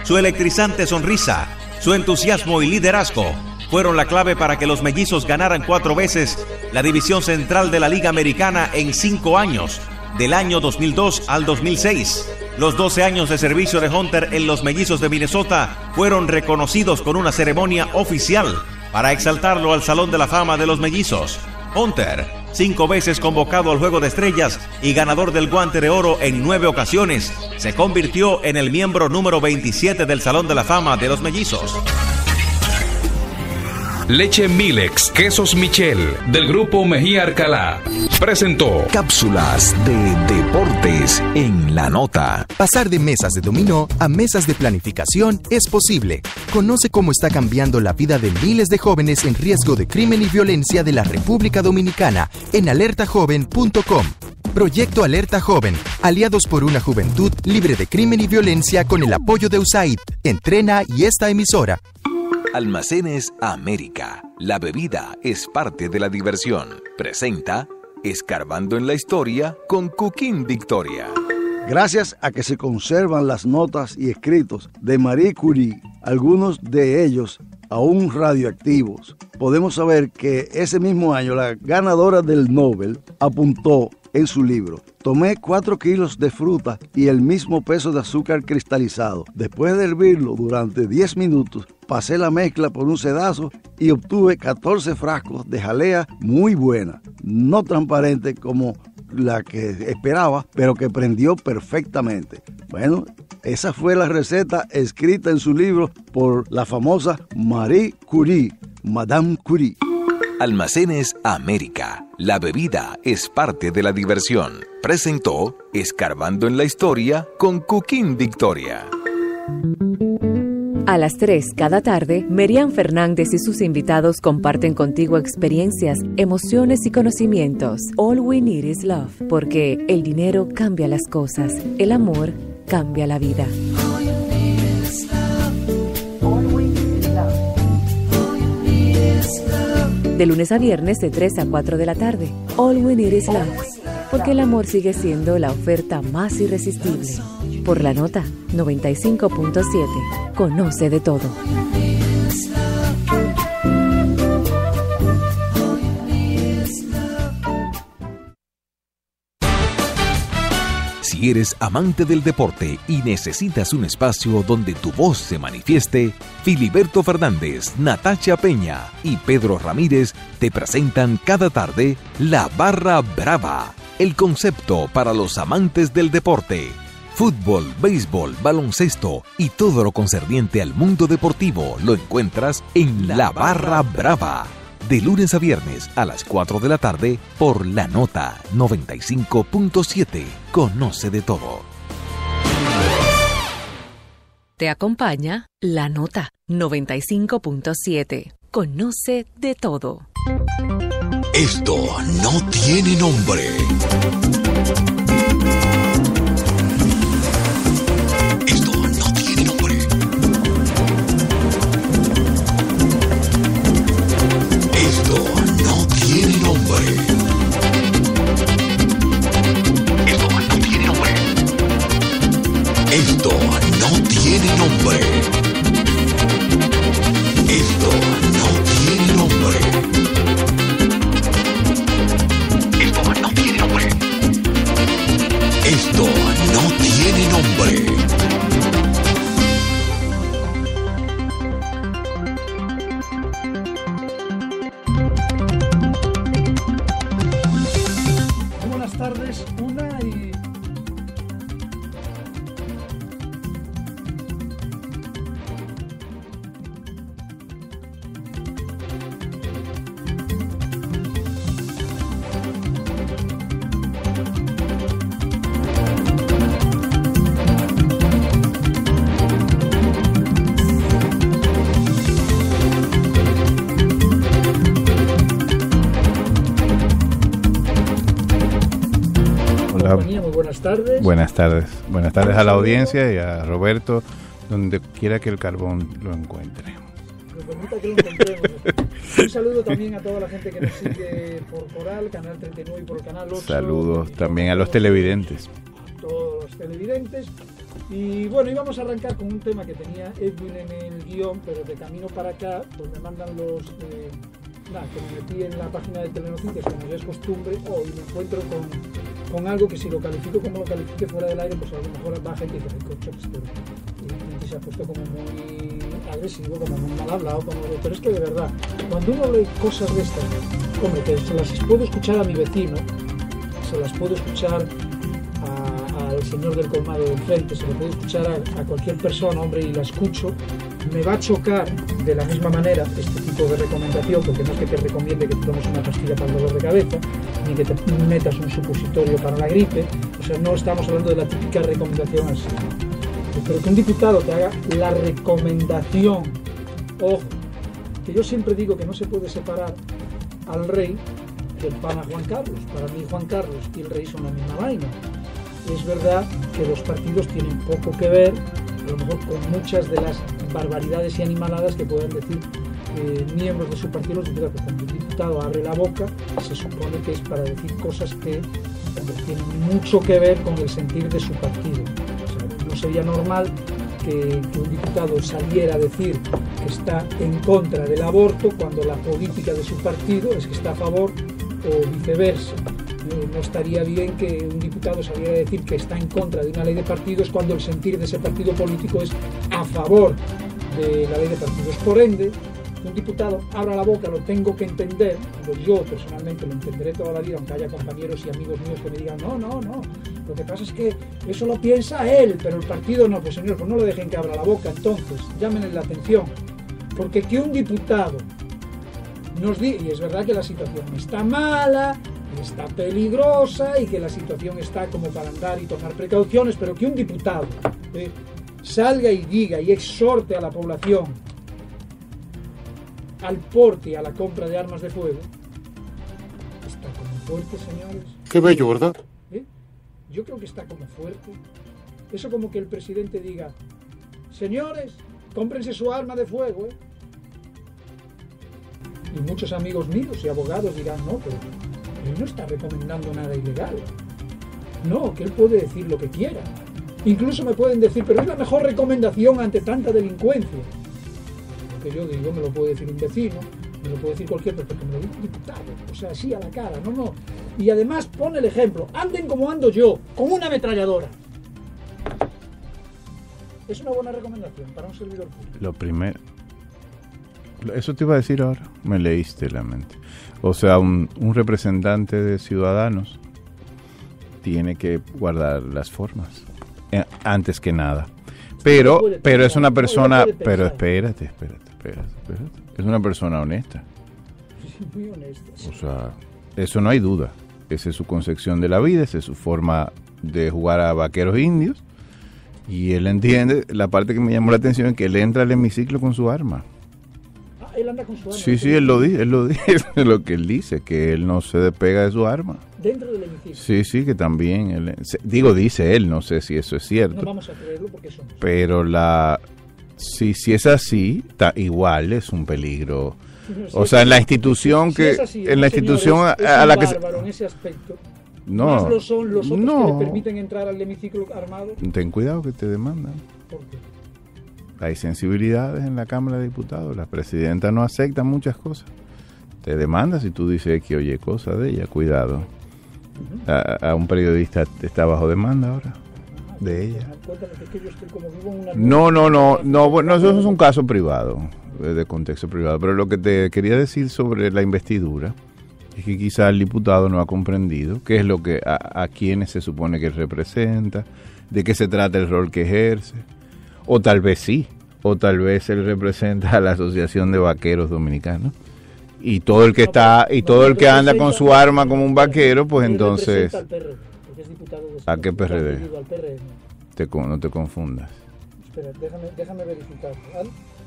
su electrizante sonrisa, su entusiasmo y liderazgo fueron la clave para que los Mellizos ganaran 4 veces la división central de la Liga Americana en 5 años, del año 2002 al 2006. Los 12 años de servicio de Hunter en los Mellizos de Minnesota fueron reconocidos con una ceremonia oficial para exaltarlo al Salón de la Fama de los Mellizos. Hunter, 5 veces convocado al Juego de Estrellas y ganador del Guante de Oro en 9 ocasiones, se convirtió en el miembro número 27 del Salón de la Fama de los Mellizos. Leche Milex Quesos Michel del Grupo Mejía Alcalá presentó Cápsulas de Deportes en la Nota. Pasar de mesas de dominó a mesas de planificación es posible. Conoce cómo está cambiando la vida de miles de jóvenes en riesgo de crimen y violencia de la República Dominicana en alertajoven.com. Proyecto Alerta Joven, aliados por una juventud libre de crimen y violencia con el apoyo de USAID, Entrena y esta emisora. Almacenes América. La bebida es parte de la diversión. Presenta Escarbando en la Historia con Cuquín Victoria. Gracias a que se conservan las notas y escritos de Marie Curie, algunos de ellos aún radioactivos, podemos saber que ese mismo año la ganadora del Nobel apuntó en su libro: tomé 4 kilos de fruta y el mismo peso de azúcar cristalizado. Después de hervirlo durante 10 minutos, pasé la mezcla por un sedazo y obtuve 14 frascos de jalea muy buena, no transparente como la que esperaba, pero que prendió perfectamente. Bueno, esa fue la receta escrita en su libro por la famosa Marie Curie, Madame Curie. Almacenes América. La bebida es parte de la diversión. Presentó Escarbando en la Historia con Cuquín Victoria. A las 3 cada tarde, Merian Fernández y sus invitados comparten contigo experiencias, emociones y conocimientos. All we need is love, porque el dinero cambia las cosas, el amor cambia la vida. De lunes a viernes de 3 a 4 de la tarde. All we need is love, porque el amor sigue siendo la oferta más irresistible. Por la Nota 95.7. Conoce de todo. Si eres amante del deporte y necesitas un espacio donde tu voz se manifieste, Filiberto Fernández, Natacha Peña y Pedro Ramírez te presentan cada tarde La Barra Brava, el concepto para los amantes del deporte. Fútbol, béisbol, baloncesto y todo lo concerniente al mundo deportivo lo encuentras en La Barra Brava. De lunes a viernes a las 4 de la tarde por La Nota 95.7. Conoce de todo. Te acompaña La Nota 95.7. Conoce de todo. Esto no tiene nombre. Esto no tiene nombre. Esto no tiene nombre. Esto no tiene nombre. Esto no tiene nombre. Buenas tardes, Muy buenas tardes. Buenas tardes. Buenas tardes a la audiencia y a Roberto, donde quiera que el carbón lo encuentre. Un saludo también a toda la gente que nos sigue por Coral, Canal 39 y por el Canal 8. Saludos también a los televidentes. todos los televidentes. Y bueno, íbamos a arrancar con un tema que tenía Edwin en el guión, pero de camino para acá, pues me mandan los... que me metí en la página de Telenoticias, como ya es costumbre, y me encuentro con algo que si lo califico como lo califique fuera del aire, pues a lo mejor va gente y dice, coche, y se ha puesto como muy agresivo, como muy mal hablado, pero es que de verdad, cuando uno lee cosas de estas, hombre, que se las puedo escuchar a mi vecino, se las puedo escuchar al señor del colmado del frente, se lo puedo escuchar a cualquier persona, hombre, y la escucho, me va a chocar de la misma manera este tipo de recomendación, porque no es que te recomiende que te tomes una pastilla para el dolor de cabeza, ni que te metas un supositorio para la gripe, o sea, no estamos hablando de la típica recomendación así. Pero que un diputado te haga la recomendación, ojo, que yo siempre digo que no se puede separar al rey del pan a Juan Carlos. Para mí Juan Carlos y el rey son la misma vaina. Es verdad que los partidos tienen poco que ver, a lo mejor con muchas de las barbaridades y animaladas que puedan decir miembros de su partido, los diputados. Cuando un diputado abre la boca, se supone que es para decir cosas que tienen mucho que ver con el sentir de su partido. O sea, no sería normal que un diputado saliera a decir que está en contra del aborto cuando la política de su partido es que está a favor o viceversa. No estaría bien que un diputado saliera a decir que está en contra de una ley de partidos cuando el sentir de ese partido político es a favor de la ley de partidos. Por ende, un diputado abra la boca, lo tengo que entender, yo personalmente lo entenderé toda la vida, aunque haya compañeros y amigos míos que me digan no, lo que pasa es que eso lo piensa él, pero el partido no. Pues señor, pues no lo dejen que abra la boca, entonces llámenle la atención, porque que un diputado nos diga, y es verdad que la situación está mala, está peligrosa y que la situación está como para andar y tomar precauciones, pero que un diputado salga y diga y exhorte a la población al porte y a la compra de armas de fuego, está como fuerte, señores. Qué bello, ¿verdad? Yo creo que está como fuerte. Eso como que el presidente diga, señores, cómprense su arma de fuego, Y muchos amigos míos y abogados dirán, no, pero él no está recomendando nada ilegal. No, que él puede decir lo que quiera. Incluso me pueden decir, pero es la mejor recomendación ante tanta delincuencia. Lo que yo digo me lo puede decir un vecino, me lo puede decir cualquier persona, porque me lo dice un diputado. O sea, así a la cara, no. Y además pone el ejemplo, anden como ando yo, con una ametralladora. Es una buena recomendación para un servidor público. Lo primero, eso te iba a decir ahora, me leíste la mente. O sea, un representante de Ciudadanos tiene que guardar las formas, antes que nada. Pero es una persona, pero espérate. Es una persona honesta. Muy honesta. O sea, eso no hay duda. Esa es su concepción de la vida, esa es su forma de jugar a vaqueros indios. Y él entiende, la parte que me llamó la atención es que él entra al hemiciclo con su arma. Ah, él anda con su arma. Sí, él lo dice, es lo que él dice, que él no se despega de su arma. Dentro del hemiciclo. Sí, que también, dice él, no sé si eso es cierto. No vamos a creerlo porque eso no. Pero si es así, igual es un peligro. Si o sea, en la institución que... es así, en la institución señores, a la que... en ese aspecto. No, más lo son los otros que le permiten entrar al hemiciclo armado. Ten cuidado que te demandan. ¿Por qué? Hay sensibilidades en la Cámara de Diputados. La presidenta no acepta muchas cosas. Te demanda si tú dices que oye cosas de ella. Cuidado. A un periodista está bajo demanda ahora de ella. No, bueno, eso es un caso privado, de contexto privado. Pero lo que te quería decir sobre la investidura es que quizá el diputado no ha comprendido qué es lo que a quienes se supone que representa, de qué se trata el rol que ejerce, o tal vez sí, o tal vez él representa a la Asociación de Vaqueros Dominicanos y todo el que que anda con su arma como un vaquero, pues entonces ¿a qué PRD? No te confundas. Espera, déjame verificar.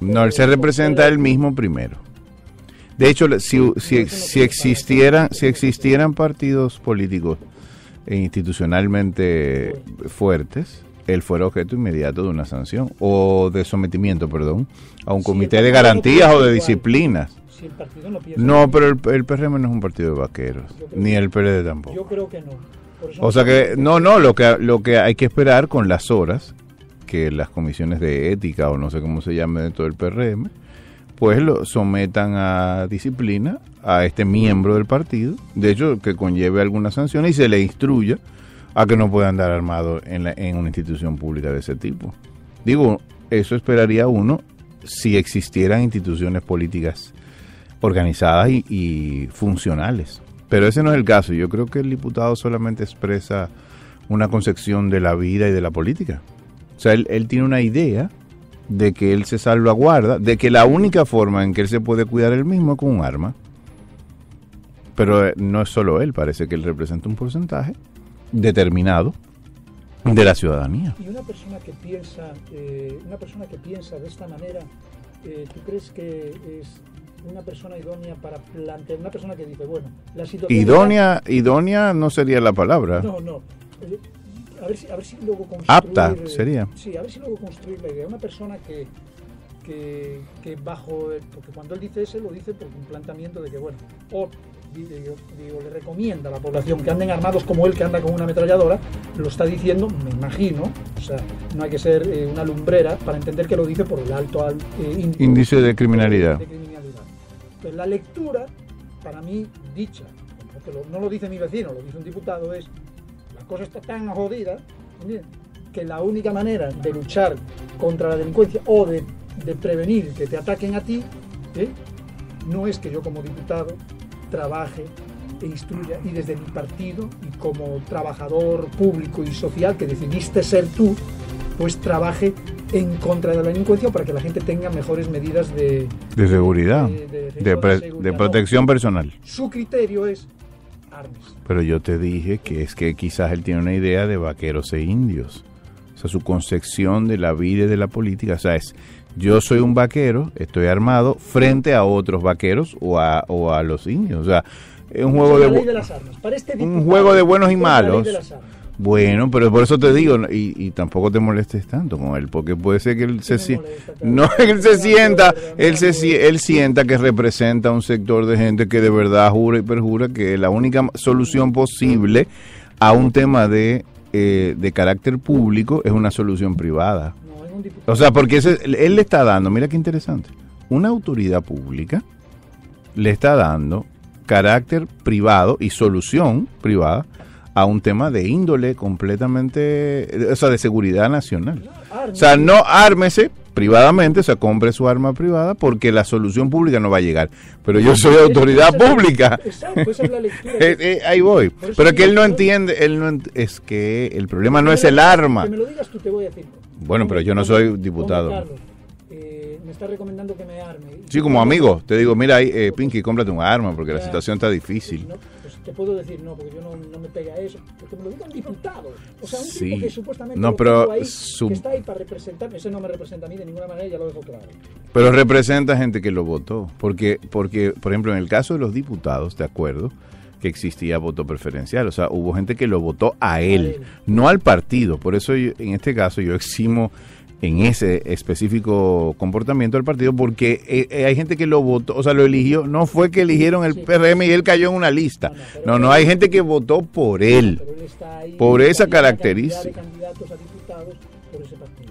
No, él se representa él mismo primero. De hecho, si existieran partidos políticos e institucionalmente fuertes, él fuera objeto inmediato de una sanción o de sometimiento, a un comité de garantías o de disciplinas. Si el partido no piensa no, pero el PRM no es un partido de vaqueros, ni el PRD tampoco. Yo creo que no. O sea que, lo que hay que esperar con las horas, que las comisiones de ética, o no sé cómo se llame dentro del PRM, pues lo sometan a disciplina a este miembro del partido, de hecho que conlleve alguna sanción y se le instruya a que no pueda andar armado en una institución pública de ese tipo. Digo, eso esperaría uno si existieran instituciones políticas organizadas y funcionales. Pero ese no es el caso. Yo creo que el diputado solamente expresa una concepción de la vida y de la política. O sea, él tiene una idea de que él se salvaguarda, de que la única forma en que él se puede cuidar él mismo es con un arma. Pero no es solo él, parece que él representa un porcentaje determinado de la ciudadanía. Y una persona que piensa de esta manera, ¿tú crees que es una persona idónea para plantear, una persona que dice, bueno, la situación idónea no sería la palabra? No. A ver si luego construir... Apta sería. Sí, a ver si luego construir la idea. Una persona que bajo... Porque cuando él dice eso, lo dice por un planteamiento de que, bueno, le recomienda a la población que anden armados como él, que anda con una ametralladora, lo está diciendo, me imagino, o sea, no hay que ser una lumbrera para entender que lo dice por el alto índice de criminalidad. Entonces, la lectura, para mí, dicha, no lo dice mi vecino, lo dice un diputado, es... La cosa está tan jodida, ¿entiendes?, que la única manera de luchar contra la delincuencia o de prevenir que te ataquen a ti, no es que yo como diputado trabaje e instruya, y desde mi partido y como trabajador público y social que decidiste ser tú, pues trabaje en contra de la delincuencia para que la gente tenga mejores medidas de seguridad, de protección personal. Su criterio es armas. Pero yo te dije que es que quizás él tiene una idea de vaqueros e indios. O sea, su concepción de la vida y de la política, o sea, es yo soy un vaquero, estoy armado frente a otros vaqueros o a los indios. O sea, es un juego un juego de buenos y malos. Bueno, pero por eso te digo, y tampoco te molestes tanto con él, porque puede ser que él él sienta que representa un sector de gente que de verdad jura y perjura que la única solución posible a un tema de carácter público es una solución privada. O sea, porque él le está dando, mira qué interesante, una autoridad pública le está dando carácter privado y solución privada a un tema de índole completamente, o sea, de seguridad nacional. O sea, no ármese privadamente, o sea, compre su arma privada porque la solución pública no va a llegar. Pero yo soy autoridad pública. Exacto, esa es la lectura. Ahí voy. Pero es que él no entiende, es que el problema no es el arma. Que me lo digas tú, te voy a decir. Bueno, pero yo no soy diputado. Carlos, me está recomendando que me arme. Sí, como amigo, te digo, mira, Pinky, cómprate un arma porque la situación está difícil. Pues te puedo decir no, porque yo no me pega a eso, porque me lo diga un diputado. O sea, un sí, tipo que supuestamente no, pero ahí, que está ahí para representarme, ese no me representa a mí de ninguna manera, ya lo dejo claro. Pero representa gente que lo votó, porque por ejemplo, en el caso de los diputados, de acuerdo, que existía voto preferencial, o sea, hubo gente que lo votó a él, no al partido. Por eso en este caso yo eximo en ese específico comportamiento del partido, porque hay gente que lo votó, o sea, lo eligió, no fue que eligieron el PRM y él cayó en una lista, no, hay gente que votó por él, por esa característica.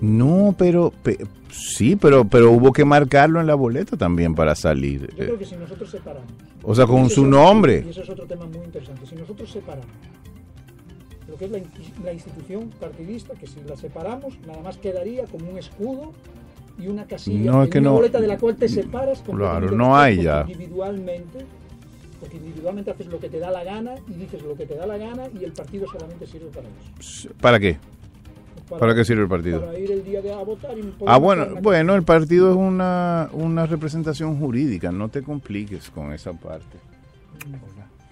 No, pero sí, pero hubo que marcarlo en la boleta también para salir. Yo creo que si nosotros separamos, o sea, con su nombre. Y eso es otro tema muy interesante, si nosotros separamos lo que es la institución partidista, que si la separamos, nada más quedaría como un escudo y una casilla, una boleta de la cual te separas. Claro, no hay ya. Porque individualmente haces lo que te da la gana y dices lo que te da la gana y el partido solamente sirve para eso. ¿Para qué? ¿Para qué sirve el partido? Para ir el día a votar. Bueno, el partido es una representación jurídica, no te compliques con esa parte.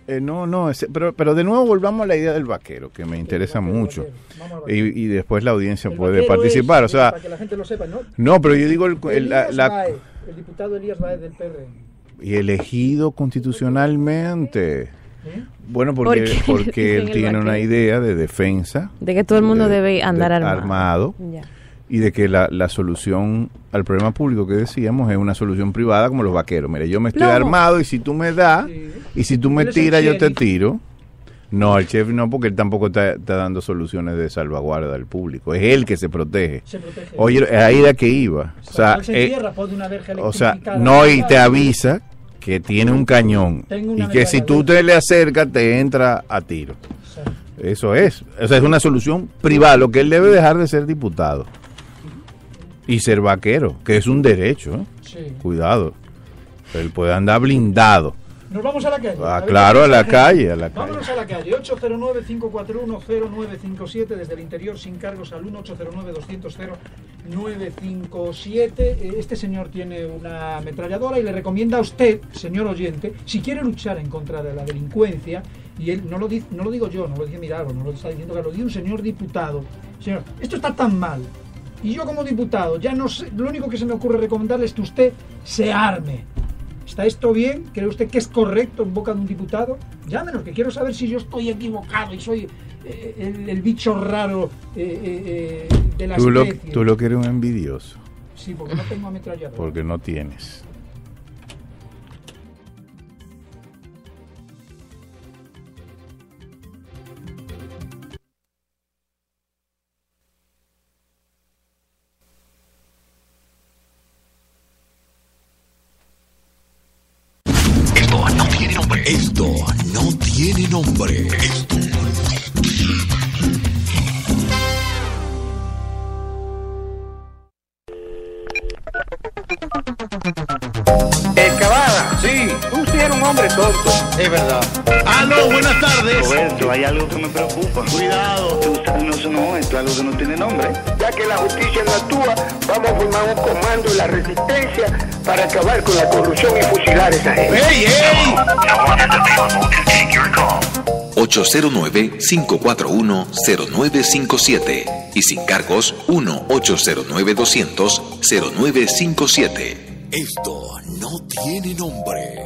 Pero de nuevo volvamos a la idea del vaquero, que me interesa mucho. Y después la audiencia puede participar. O sea, para que la gente lo sepa, ¿no? No, pero yo digo el diputado Elías Baez del PRM. Y elegido constitucionalmente. Bueno, porque él tiene una idea de defensa. De que todo el mundo debe andar armado. Ya. Y de que la solución al problema público que decíamos es una solución privada como los vaqueros. Mire, yo me estoy armado y si tú me das y si tú me tiras yo te tiro. No, el chef no, porque él tampoco está dando soluciones de salvaguarda al público. Es él que se protege. Oye, ahí de que iba. O sea, no, y te avisa que tiene un cañón y que si tú te le acercas te entra a tiro. Sí. Eso es. O sea, es una solución privada. Lo que él debe dejar de ser diputado y ser vaquero, que es un derecho. ¿Eh? Sí. Cuidado. Él puede andar blindado. Nos vamos a la calle. Claro, a la calle. Vámonos a la calle. 809-541-0957 desde el interior sin cargos al 1-809-200-957. Este señor tiene una ametralladora y le recomienda a usted, señor oyente, si quiere luchar en contra de la delincuencia, y él no lo digo yo, no lo dice Milagro, no lo está diciendo, que lo dice un señor diputado. Señor, esto está tan mal. Y yo como diputado, ya no sé, lo único que se me ocurre recomendarle es que usted se arme. ¿Está esto bien? ¿Cree usted que es correcto en boca de un diputado? Llámenos, que quiero saber si yo estoy equivocado y soy el bicho raro de la especie. Tú lo que eres un envidioso. Sí, porque no tengo ametralladora. Porque no tienes. Esto no tiene nombre. Cabada, sí. Tú sí eres un hombre tonto. Es verdad. Aló, buenas tardes. Roberto, hay algo que me preocupa. Cuidado. No, esto es algo que no tiene nombre. Ya que la justicia no actúa, vamos a formar un comando de la resistencia para acabar con la corrupción y fusilar a esa gente. ¡Ey, ey! 809-541-0957 y sin cargos 1-809-200-0957. Esto no tiene nombre.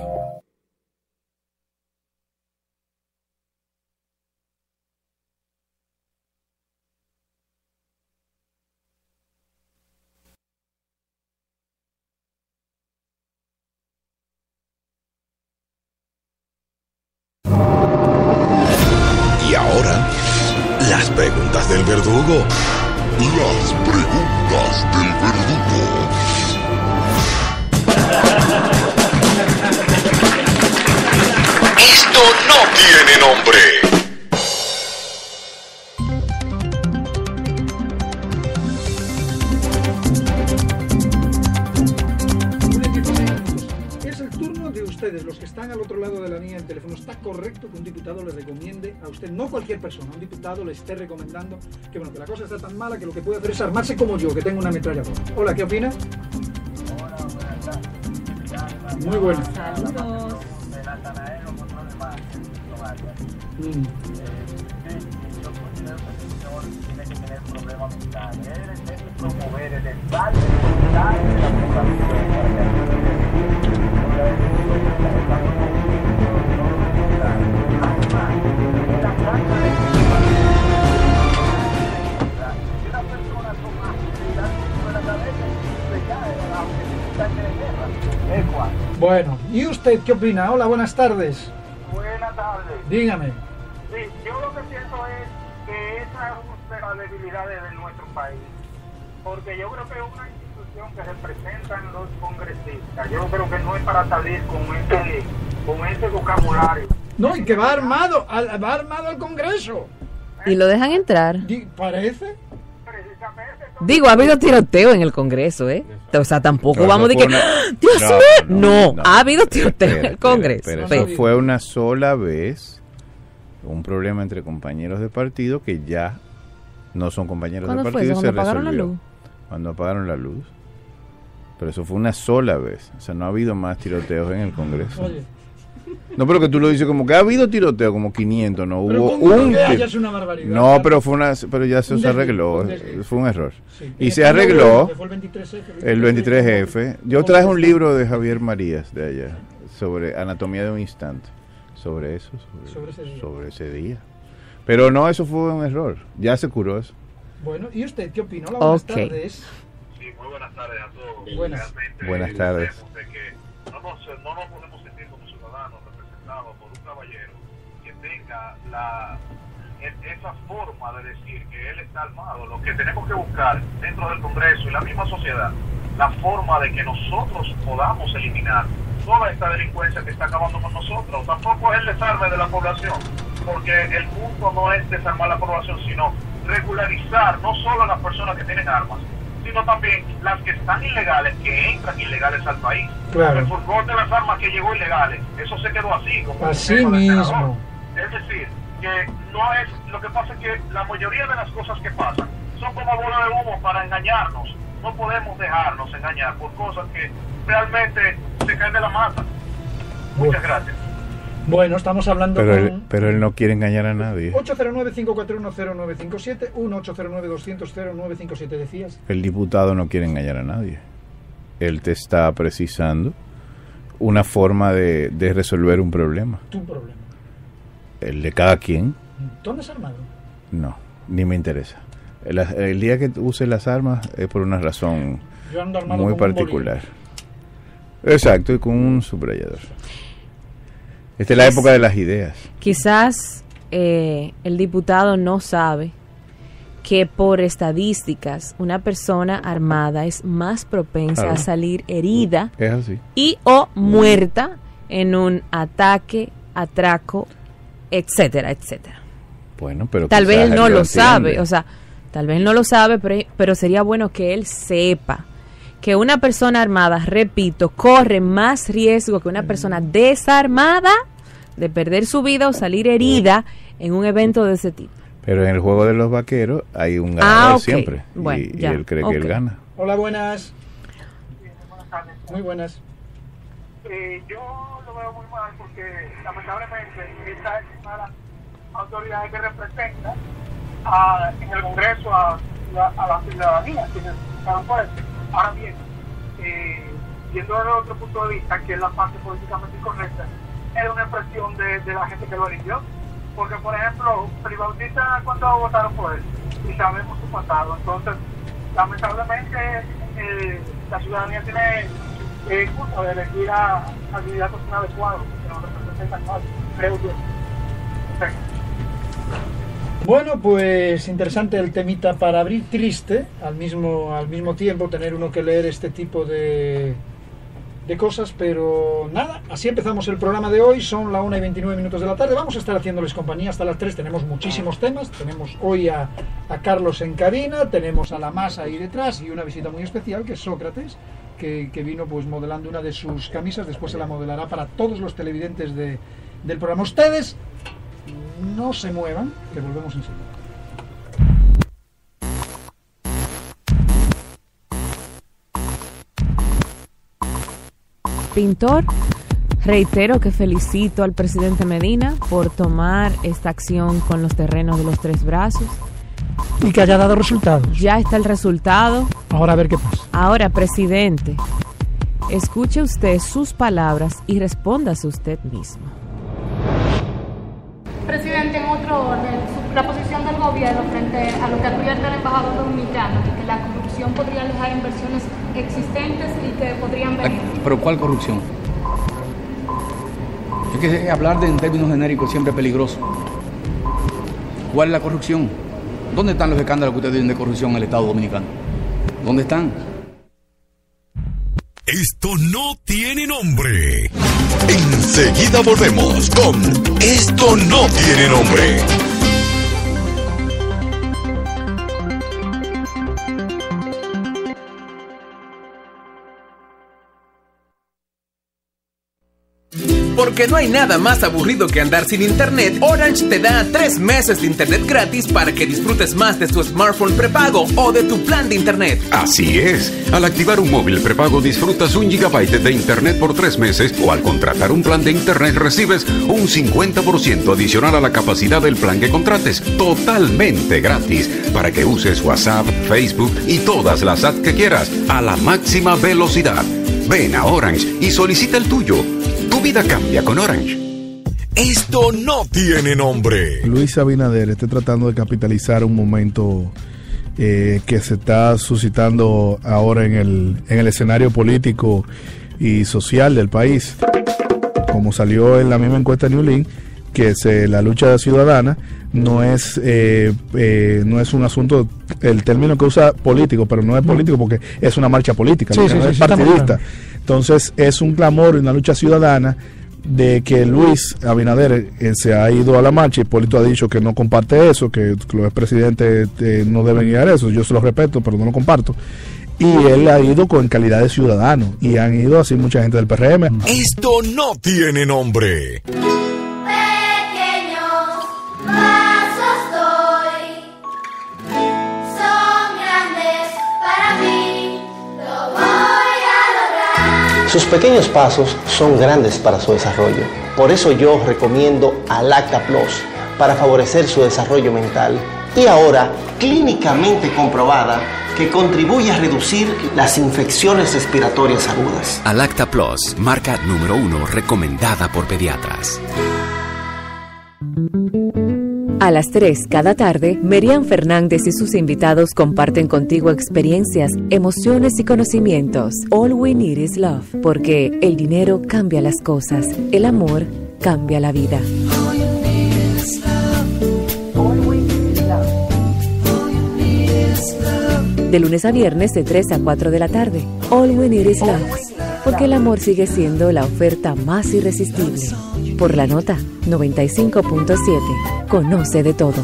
Y ahora, las preguntas del verdugo. Las preguntas del verdugo. Esto no tiene nombre. Es el turno de ustedes, los que están al otro lado de la línea del teléfono. ¿Está correcto que un diputado le recomiende a usted, no cualquier persona, un diputado le esté recomendando que bueno, que la cosa está tan mala que lo que puede hacer es armarse como yo, que tengo una ametralladora? Hola, ¿qué opina? Hola, buenas tardes. Muy buenas. Saludos. De Natanael, o control de mar. Yo considero que el señor tiene que tener problemas mentales. Él debe promover el debate mental de la población para que una persona con más actividad en la cabeza se cae aunque está en guerra. Bueno, ¿y usted qué opina? Hola, buenas tardes. Buenas tardes. Dígame. Sí, yo lo que pienso es que esa es una de las debilidades de nuestro país. Porque yo creo que es una institución que representan los congresistas. Yo creo que no es para salir con ese vocabulario. No, y que va armado al Congreso. ¿Y lo dejan entrar? ¿Parece? Digo, ha habido tiroteo en el Congreso, ¿eh? O sea, tampoco vamos a decir que... ¡Dios mío! No, ha habido tiroteo en el Congreso. Pero eso fue una sola vez, un problema entre compañeros de partido que ya no son compañeros de partido y se resolvió. Cuando apagaron la luz. Pero eso fue una sola vez. O sea, no ha habido más tiroteos en el Congreso. Oye. No, pero que tú lo dices como que ha habido tiroteo, como 500, no pero hubo un una barbaridad, no, pero pero ya se arregló, fue un error. Sí. Y se arregló el 23F. Yo traje un libro de Javier Marías de allá sobre anatomía de un instante, sobre eso, sobre ese día. Pero no, eso fue un error. Ya se curó eso. Bueno, ¿y usted qué opina? Hola, buenas tardes. Sí, muy buenas tardes a todos. Buenas tardes. No nos podemos sentir como ciudadanos representados por un caballero que tenga tenga esa forma de decir que él está armado. Lo que tenemos que buscar dentro del Congreso y la misma sociedad, la forma de que nosotros podamos eliminar toda esta delincuencia que está acabando con nosotros. Tampoco es el desarme de la población, porque el punto no es desarmar la población, sino regularizar no solo a las personas que tienen armas, sino también las que están ilegales, que entran ilegales al país. Claro. El furgón de las armas que llegó ilegales, eso se quedó así, como así mismo. Es decir, que no es, lo que pasa es que la mayoría de las cosas que pasan son como bola de humo para engañarnos. No podemos dejarnos engañar por cosas que realmente se caen de la mata. Muchas gracias. Bueno, estamos hablando pero él no quiere engañar a nadie. 809-541-0957, 1-809-200-0957, decías. El diputado no quiere engañar a nadie. Él te está precisando una forma de resolver un problema. Tu problema. El de cada quien. ¿Tú andas armado? No, ni me interesa. El día que use las armas es por una razón muy particular. Exacto, y con un subrayador. Esta es la época de las ideas. Quizás el diputado no sabe que por estadísticas una persona armada es más propensa a salir herida es así. Y o muerta en un ataque, atraco, etcétera, etcétera. Bueno, pero tal vez él no lo sabe, o sea, tal vez él no lo sabe, pero sería bueno que él sepa que una persona armada, repito, corre más riesgo que una persona desarmada de perder su vida o salir herida en un evento de ese tipo. Pero en el juego de los vaqueros hay un ganador siempre. Bueno, y él cree que él gana. Hola, buenas. Muy buenas. Yo lo veo muy mal porque lamentablemente esta es una de las autoridades que representa en el Congreso a la ciudadanía, quienes votaron por esto. Ahora bien, viendo desde otro punto de vista, que es la parte políticamente incorrecta, es una expresión de la gente que lo eligió. Porque, por ejemplo, Félix Bautista, ¿cuántos votaron por él? Y sabemos su pasado. Entonces, lamentablemente, la ciudadanía tiene culpa de elegir a candidatos inadecuados, que no representan nada, creo yo. Bueno, pues interesante el temita para abrir, triste al mismo tiempo tener uno que leer este tipo de cosas, pero nada, así empezamos el programa de hoy. Son la 1:29 de la tarde. Vamos a estar haciéndoles compañía hasta las 3. Tenemos muchísimos temas. Tenemos hoy a Carlos en cabina, tenemos a la masa ahí detrás y una visita muy especial que es Sócrates, que vino pues modelando una de sus camisas. Después se la modelará para todos los televidentes del programa. Ustedes no se muevan, que volvemos enseguida. Pintor, reitero que felicito al presidente Medina por tomar esta acción con los terrenos de los Tres Brazos. Y que haya dado resultados. Ya está el resultado. Ahora a ver qué pasa. Ahora, presidente, escuche usted sus palabras y respóndase usted mismo. Presidente, en otro orden, la posición del gobierno frente a lo que advierte el embajador dominicano, que la corrupción podría alejar inversiones existentes y que podrían venir. ¿Pero cuál corrupción? Es que hablar en términos genéricos siempre es peligroso. ¿Cuál es la corrupción? ¿Dónde están los escándalos que ustedes tienen de corrupción en el Estado Dominicano? ¿Dónde están? Esto no tiene nombre. Enseguida volvemos con Esto no tiene nombre. Porque no hay nada más aburrido que andar sin internet, Orange te da 3 meses de internet gratis para que disfrutes más de tu smartphone prepago o de tu plan de internet. Así es. Al activar un móvil prepago disfrutas 1 GB de internet por 3 meses o al contratar un plan de internet recibes un 50% adicional a la capacidad del plan que contrates, totalmente gratis, para que uses WhatsApp, Facebook y todas las apps que quieras a la máxima velocidad. Ven a Orange y solicita el tuyo. Tu vida cambia con Orange. Esto no tiene nombre. Luis Abinader está tratando de capitalizar un momento que se está suscitando ahora en el escenario político y social del país. Como salió en la misma encuesta New Link, que la lucha ciudadana no es un asunto, el término que usa político, pero no es político porque es una marcha política, no es partidista. Entonces es un clamor y una lucha ciudadana de que Luis Abinader se ha ido a la marcha. Hipólito ha dicho que no comparte eso, que los expresidentes no deben ir a eso. Yo se lo respeto, pero no lo comparto. Y él ha ido con calidad de ciudadano, y han ido así mucha gente del PRM. Esto no tiene nombre. Sus pequeños pasos son grandes para su desarrollo. Por eso yo recomiendo Alacta Plus para favorecer su desarrollo mental. Y ahora, clínicamente comprobada, que contribuye a reducir las infecciones respiratorias agudas. Alacta Plus, marca número 1 recomendada por pediatras. A las 3 cada tarde, Merian Fernández y sus invitados comparten contigo experiencias, emociones y conocimientos. All we need is love, porque el dinero cambia las cosas, el amor cambia la vida. De lunes a viernes de 3 a 4 de la tarde. All we need is love, porque el amor sigue siendo la oferta más irresistible. Por la Nota 95.7. Conoce de todo.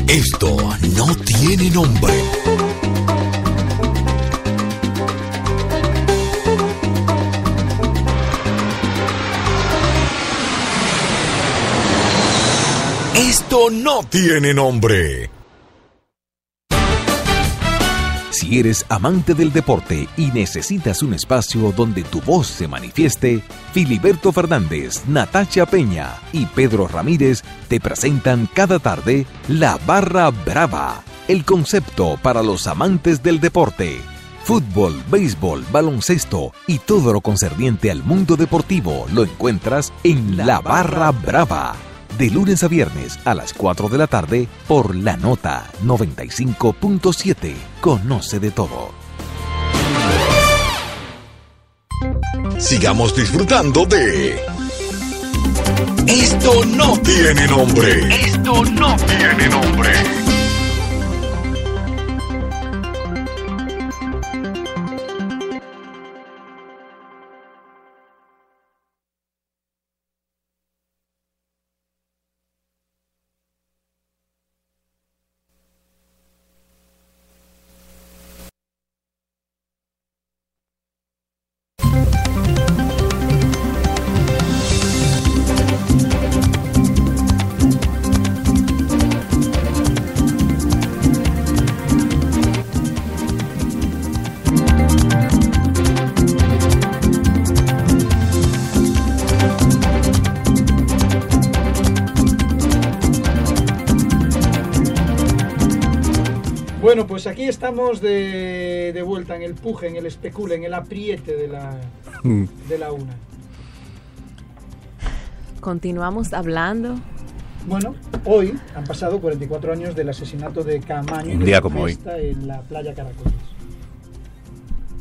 Esto no tiene nombre. Esto no tiene nombre. Si eres amante del deporte y necesitas un espacio donde tu voz se manifieste, Filiberto Fernández, Natacha Peña y Pedro Ramírez te presentan cada tarde La Barra Brava, el concepto para los amantes del deporte. Fútbol, béisbol, baloncesto y todo lo concerniente al mundo deportivo lo encuentras en La Barra Brava. De lunes a viernes a las 4 de la tarde por La Nota 95.7. Conoce de todo. Sigamos disfrutando de Esto no tiene nombre. Esto no tiene nombre. Bueno, pues aquí estamos de vuelta en el puje, en el especule, en el apriete de la una. Continuamos hablando. Bueno, hoy han pasado 44 años del asesinato de Caamaño. Un día como hoy. En la playa Caracoles.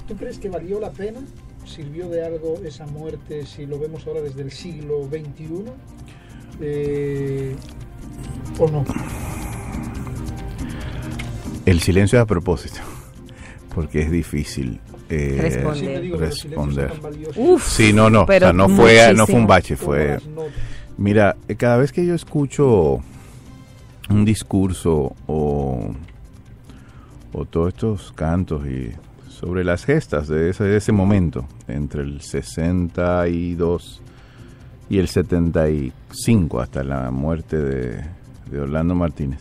¿Tú crees que valió la pena? ¿Sirvió de algo esa muerte si lo vemos ahora desde el siglo XXI? ¿O no? El silencio es a propósito, porque es difícil responder. Sí, no, o sea, no fue un bache, fue... Mira, cada vez que yo escucho un discurso o todos estos cantos y sobre las gestas de ese momento, entre el 62 y el 75, hasta la muerte de Orlando Martínez,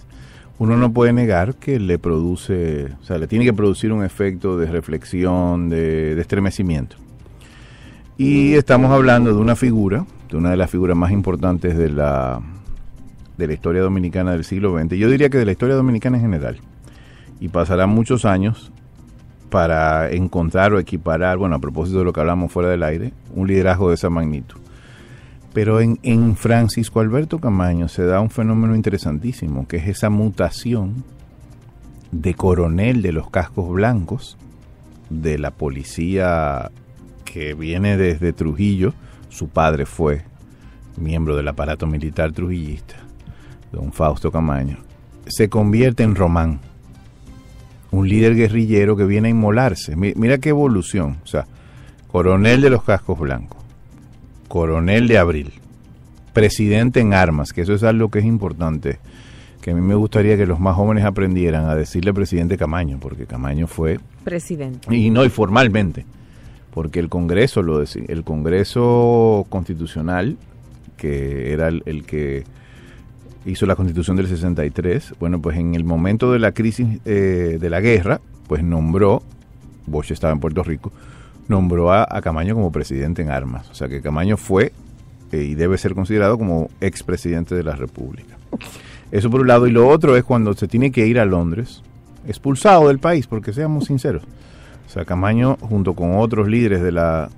uno no puede negar que le tiene que producir un efecto de reflexión, de estremecimiento. Y estamos hablando de una de las figuras más importantes de la historia dominicana del siglo XX. Yo diría que de la historia dominicana en general. y pasarán muchos años para encontrar o equiparar, bueno, a propósito de lo que hablamos fuera del aire, un liderazgo de esa magnitud. Pero en Francisco Alberto Camaño se da un fenómeno interesantísimo, que es esa mutación de coronel de los cascos blancos, de la policía que viene desde Trujillo. Su padre fue miembro del aparato militar trujillista, don Fausto Camaño. Se convierte en Román, un líder guerrillero que viene a inmolarse. Mira qué evolución. O sea, coronel de los cascos blancos, coronel de Abril, presidente en armas, que eso es algo que es importante, que a mí me gustaría que los más jóvenes aprendieran a decirle presidente Camaño, porque Camaño fue presidente. Y no, y formalmente, porque el Congreso lo decía, el Congreso Constitucional, que era el que hizo la Constitución del 63, bueno, pues en el momento de la crisis de la guerra, pues nombró, Bosch estaba en Puerto Rico, nombró a Camaño como presidente en armas. O sea que Camaño fue y debe ser considerado como expresidente de la República. Eso por un lado. Y lo otro es cuando se tiene que ir a Londres, expulsado del país, porque seamos sinceros. O sea, Camaño, junto con otros líderes de la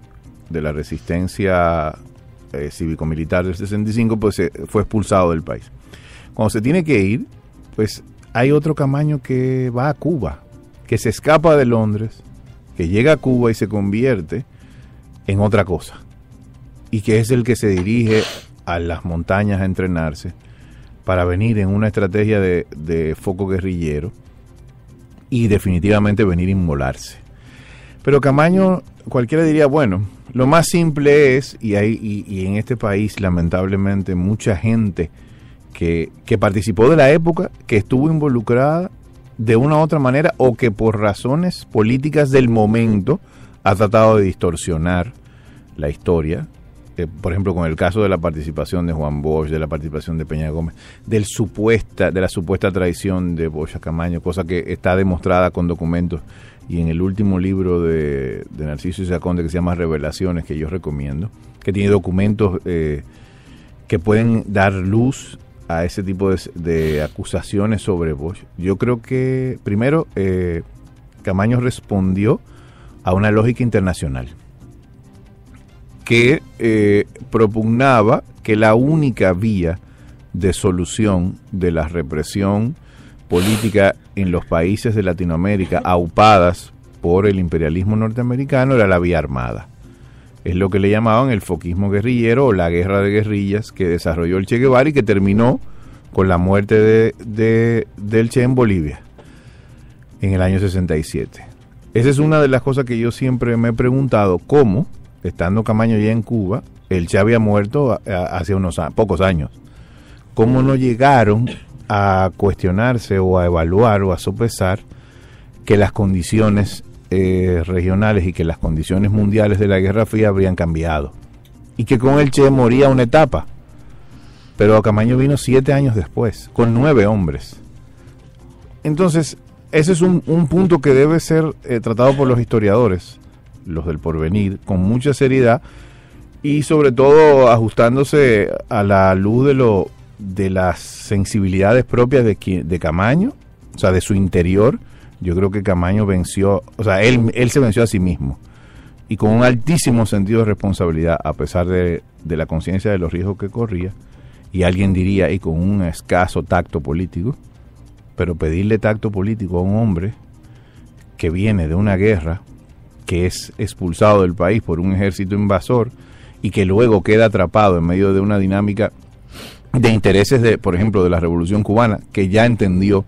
resistencia cívico-militar del 65, pues fue expulsado del país. Cuando se tiene que ir, pues hay otro Camaño que va a Cuba, que se escapa de Londres, que llega a Cuba y se convierte en otra cosa, y que es el que se dirige a las montañas a entrenarse para venir en una estrategia de foco guerrillero y definitivamente venir a inmolarse. Pero Camaño, cualquiera diría, bueno, lo más simple es, y en este país lamentablemente mucha gente que participó de la época, que estuvo involucrada de una u otra manera, o que por razones políticas del momento ha tratado de distorsionar la historia, por ejemplo con el caso de la participación de Juan Bosch, de la participación de Peña Gómez, de la supuesta traición de Bosch a Camaño, cosa que está demostrada con documentos, y en el último libro de Narciso Isaac Conde, que se llama Revelaciones, que yo recomiendo, que tiene documentos que pueden dar luz a ese tipo de acusaciones sobre Bosch. Yo creo que primero Camaño respondió a una lógica internacional que propugnaba que la única vía de solución de la represión política en los países de Latinoamérica aupadas por el imperialismo norteamericano era la vía armada. Es lo que le llamaban el foquismo guerrillero o la guerra de guerrillas que desarrolló el Che Guevara y que terminó con la muerte del Che en Bolivia en el año 67. Esa es una de las cosas que yo siempre me he preguntado, cómo, estando Camaño ya en Cuba, el Che había muerto hace pocos años. ¿Cómo no llegaron a cuestionarse o a evaluar o a sopesar que las condiciones regionales y que las condiciones mundiales de la Guerra Fría habrían cambiado? Y que con el Che moría una etapa, pero Camaño vino 7 años después, con 9 hombres. Entonces, ese es un punto que debe ser tratado por los historiadores, los del porvenir, con mucha seriedad y sobre todo ajustándose a la luz de las sensibilidades propias de Camaño, o sea, de su interior. Yo creo que Camaño venció, o sea, él se venció a sí mismo y con un altísimo sentido de responsabilidad, a pesar de la conciencia de los riesgos que corría, y alguien diría, y con un escaso tacto político. Pero pedirle tacto político a un hombre que viene de una guerra, que es expulsado del país por un ejército invasor y que luego queda atrapado en medio de una dinámica de intereses por ejemplo, de la Revolución Cubana, que ya entendió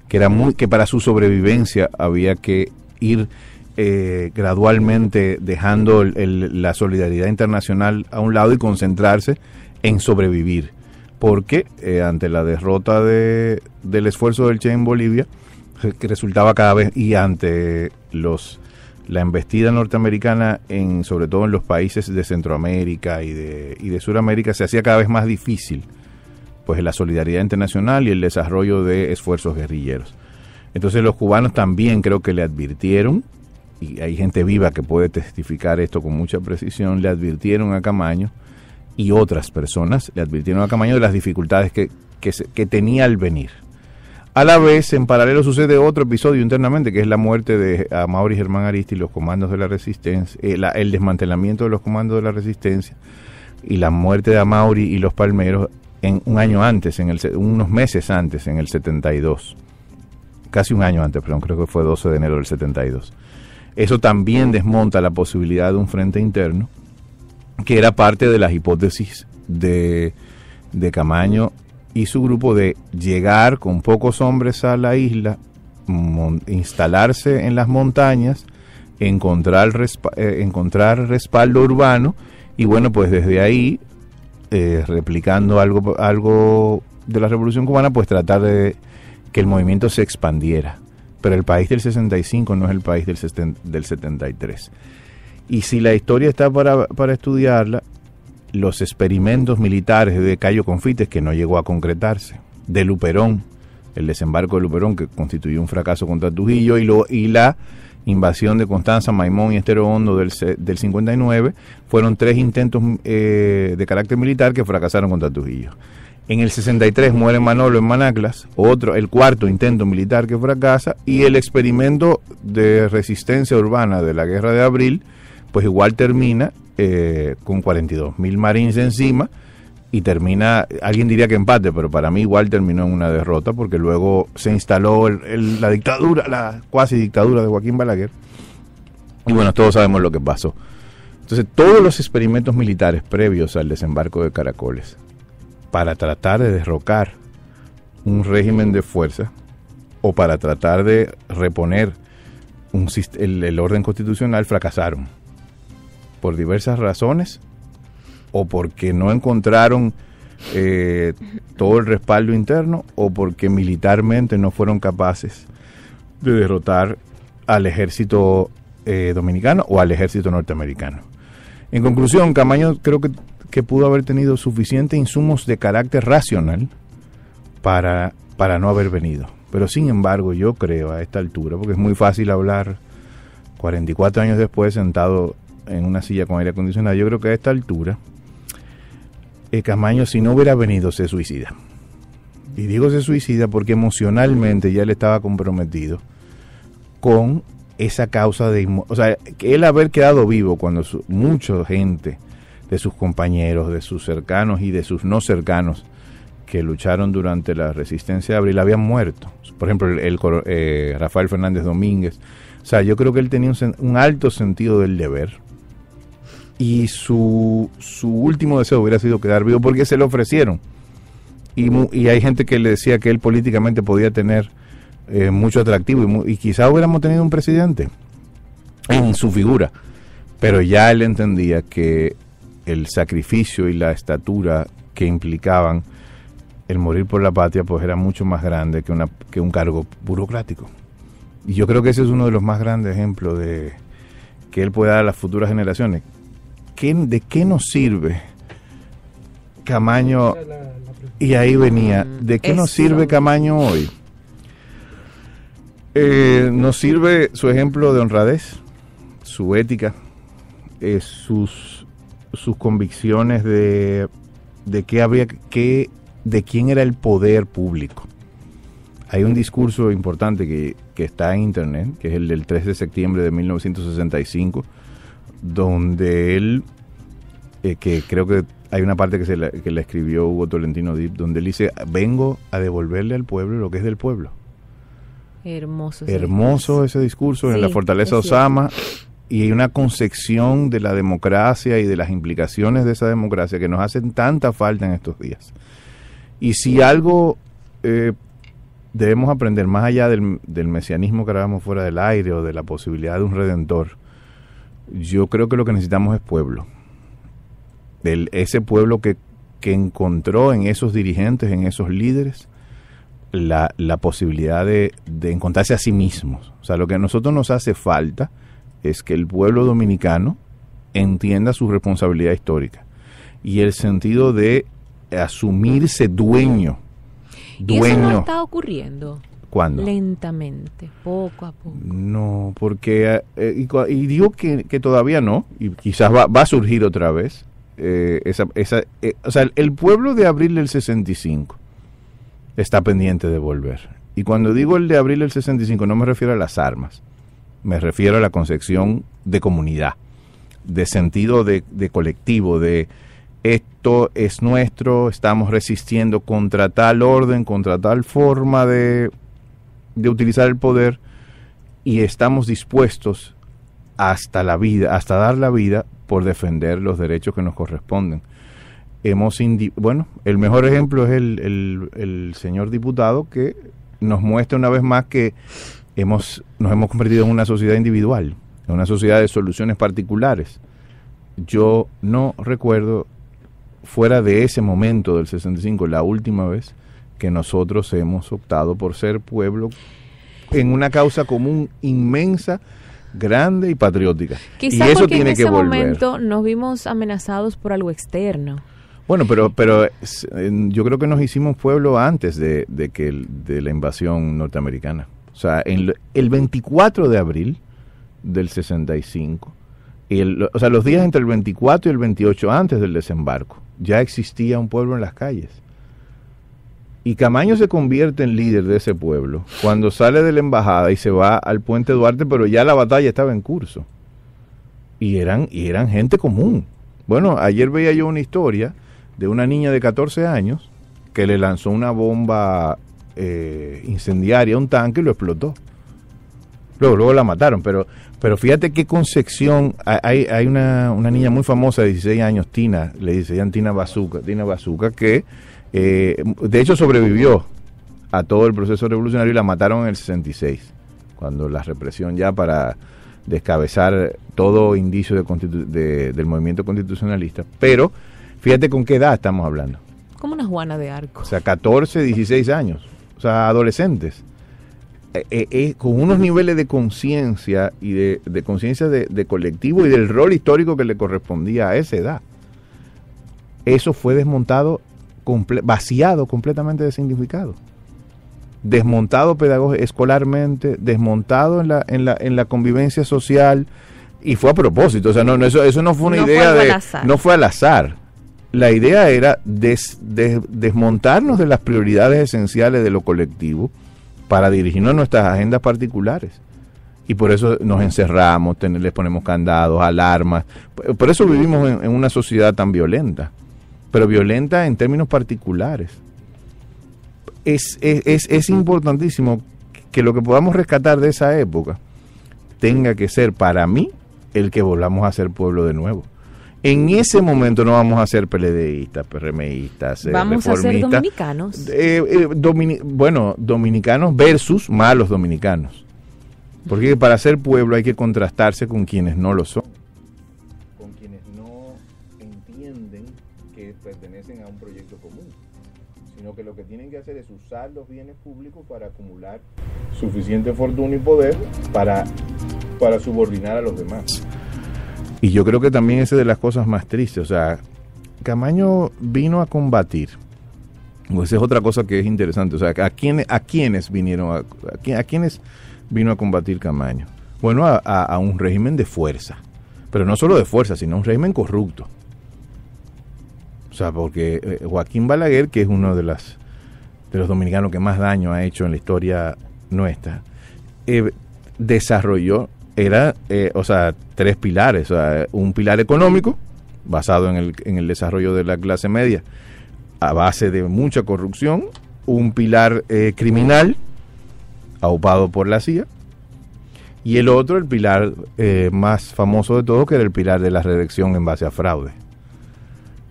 que para su sobrevivencia había que ir gradualmente dejando la solidaridad internacional a un lado y concentrarse en sobrevivir, porque ante la derrota del esfuerzo del Che en Bolivia, que resultaba cada vez, y ante la embestida norteamericana sobre todo en los países de Centroamérica y de Sudamérica, se hacía cada vez más difícil pues la solidaridad internacional y el desarrollo de esfuerzos guerrilleros. Entonces los cubanos también creo que le advirtieron, y hay gente viva que puede testificar esto con mucha precisión, le advirtieron a Camaño, y otras personas le advirtieron a Camaño de las dificultades que tenía al venir. A la vez, en paralelo sucede otro episodio internamente, que es la muerte de Amaury Germán Aristi y los comandos de la resistencia, el desmantelamiento de los comandos de la resistencia y la muerte de Amaury y los palmeros en un año antes, unos meses antes, en el 72. Casi un año antes, perdón, creo que fue 12 de enero del 72. Eso también desmonta la posibilidad de un frente interno, que era parte de las hipótesis de Camaño y su grupo de llegar con pocos hombres a la isla, instalarse en las montañas, encontrar respaldo urbano y bueno, pues desde ahí, replicando algo de la Revolución Cubana, pues tratar de que el movimiento se expandiera. Pero el país del 65 no es el país del 73. Y si la historia está para estudiarla, los experimentos militares de Cayo Confites, que no llegó a concretarse, de Luperón, el desembarco de Luperón, que constituyó un fracaso contra Trujillo, y la invasión de Constanza, Maimón y Estero Hondo del 59, fueron 3 intentos de carácter militar que fracasaron contra Trujillo. En el 63 muere Manolo en Manaclas, el cuarto intento militar que fracasa, y el experimento de resistencia urbana de la Guerra de Abril, pues igual termina con 42.000 marines encima, y termina, alguien diría que empate, pero para mí igual terminó en una derrota, porque luego se instaló la dictadura, la cuasi dictadura de Joaquín Balaguer, y bueno, todos sabemos lo que pasó. Entonces, todos los experimentos militares previos al desembarco de Caracoles, para tratar de derrocar un régimen de fuerza, o para tratar de reponer el orden constitucional, fracasaron, por diversas razones, o porque no encontraron todo el respaldo interno, o porque militarmente no fueron capaces de derrotar al ejército dominicano o al ejército norteamericano. En conclusión, Camaño creo que pudo haber tenido suficientes insumos de carácter racional para no haber venido. Pero sin embargo, yo creo a esta altura, porque es muy fácil hablar 44 años después sentado en una silla con aire acondicionado, yo creo que a esta altura Camaño, si no hubiera venido, se suicida. Y digo se suicida porque emocionalmente ya él estaba comprometido con esa causa o sea, que él haber quedado vivo cuando mucha gente de sus compañeros, de sus cercanos y de sus no cercanos que lucharon durante la resistencia de Abril habían muerto. Por ejemplo, Rafael Fernández Domínguez. O sea, yo creo que él tenía un alto sentido del deber, y su último deseo hubiera sido quedar vivo, porque se lo ofrecieron. Y hay gente que le decía que él políticamente podía tener mucho atractivo, y quizá hubiéramos tenido un presidente en su figura, pero ya él entendía que el sacrificio y la estatura que implicaban el morir por la patria pues era mucho más grande que un cargo burocrático. Y yo creo que ese es uno de los más grandes ejemplos de que él puede dar a las futuras generaciones. ¿De qué nos sirve Camaño? Y ahí venía, ¿de qué nos sirve Camaño hoy? Nos sirve su ejemplo de honradez, su ética, sus convicciones de quién era el poder público. Hay un discurso importante que está en internet, que es el del 3 de septiembre de 1965, donde él, que creo que hay una parte que la escribió Hugo Tolentino Dip, donde él dice: vengo a devolverle al pueblo lo que es del pueblo. Hermoso ese discurso, sí, en la Fortaleza Osama, y hay una concepción de la democracia y de las implicaciones de esa democracia que nos hacen tanta falta en estos días. Y si algo debemos aprender, más allá del mesianismo que hablábamos fuera del aire, o de la posibilidad de un redentor, yo creo que lo que necesitamos es pueblo. Ese pueblo que encontró en esos dirigentes, en esos líderes, la posibilidad de encontrarse a sí mismos. O sea, lo que a nosotros nos hace falta es que el pueblo dominicano entienda su responsabilidad histórica y el sentido de asumirse dueño. ¿Y eso no está ocurriendo? ¿Cuándo? Lentamente, poco a poco. No, porque y digo que todavía no, y quizás va a surgir otra vez. O sea, el pueblo de abril del 65 está pendiente de volver. Y cuando digo el de abril del 65, no me refiero a las armas, me refiero a la concepción de comunidad, de sentido de colectivo, de esto es nuestro, estamos resistiendo contra tal orden, contra tal forma de utilizar el poder, y estamos dispuestos hasta la vida, hasta dar la vida por defender los derechos que nos corresponden. Bueno, el mejor ejemplo es el señor diputado, que nos muestra una vez más que nos hemos convertido en una sociedad individual, en una sociedad de soluciones particulares. Yo no recuerdo, fuera de ese momento del 65, la última vez que nosotros hemos optado por ser pueblo en una causa común inmensa, grande y patriótica. Quizá y eso porque tiene en que ese volver. momento nos vimos amenazados por algo externo. Bueno, pero yo creo que nos hicimos pueblo antes de la invasión norteamericana. O sea, el 24 de abril del 65, o sea, los días entre el 24 y el 28 antes del desembarco, ya existía un pueblo en las calles. Y Camaño se convierte en líder de ese pueblo cuando sale de la embajada y se va al Puente Duarte, pero ya la batalla estaba en curso. Y eran gente común. Bueno, ayer veía yo una historia de una niña de 14 años que le lanzó una bomba incendiaria a un tanque y lo explotó. Luego la mataron, pero fíjate qué concepción. Hay una niña muy famosa de 16 años, Tina, le decían Tina Bazooka, que de hecho sobrevivió a todo el proceso revolucionario y la mataron en el 66, cuando la represión ya para descabezar todo indicio del movimiento constitucionalista. Pero fíjate con qué edad estamos hablando. Como una Juana de Arco. O sea, 14, 16 años. O sea, adolescentes. Con unos niveles de conciencia y de conciencia de colectivo y del rol histórico que le correspondía a esa edad. Eso fue desmontado, vaciado completamente de significado. Desmontado escolarmente, desmontado en la convivencia social, y fue a propósito. O sea, eso no fue una idea no fue al azar. La idea era desmontarnos de las prioridades esenciales de lo colectivo para dirigirnos a nuestras agendas particulares. Y por eso nos encerramos, les ponemos candados, alarmas. Por eso vivimos en una sociedad tan violenta, pero violenta en términos particulares. Es importantísimo que lo que podamos rescatar de esa época tenga que ser, para mí, el que volvamos a ser pueblo de nuevo. En ese momento no vamos a ser PLDistas, PRMistas, vamos reformistas. A ser dominicanos. Dominicanos versus malos dominicanos. Porque para ser pueblo hay que contrastarse con quienes no lo son. Con quienes no entienden que pertenecen a un proyecto común. Sino que lo que tienen que hacer es usar los bienes públicos para acumular suficiente fortuna y poder para subordinar a los demás. Y yo creo que también esa es de las cosas más tristes. O sea, Camaño vino a combatir. Esa es otra cosa que es interesante. O sea, ¿a quiénes vino a combatir Camaño? Bueno, a un régimen de fuerza. Pero no solo de fuerza, sino un régimen corrupto. O sea, porque Joaquín Balaguer, que es uno de los dominicanos que más daño ha hecho en la historia nuestra, desarrolló tres pilares. O sea, un pilar económico basado en el desarrollo de la clase media a base de mucha corrupción, un pilar criminal aupado por la CIA, y el otro, el pilar más famoso de todo, que era el pilar de la reelección en base a fraude.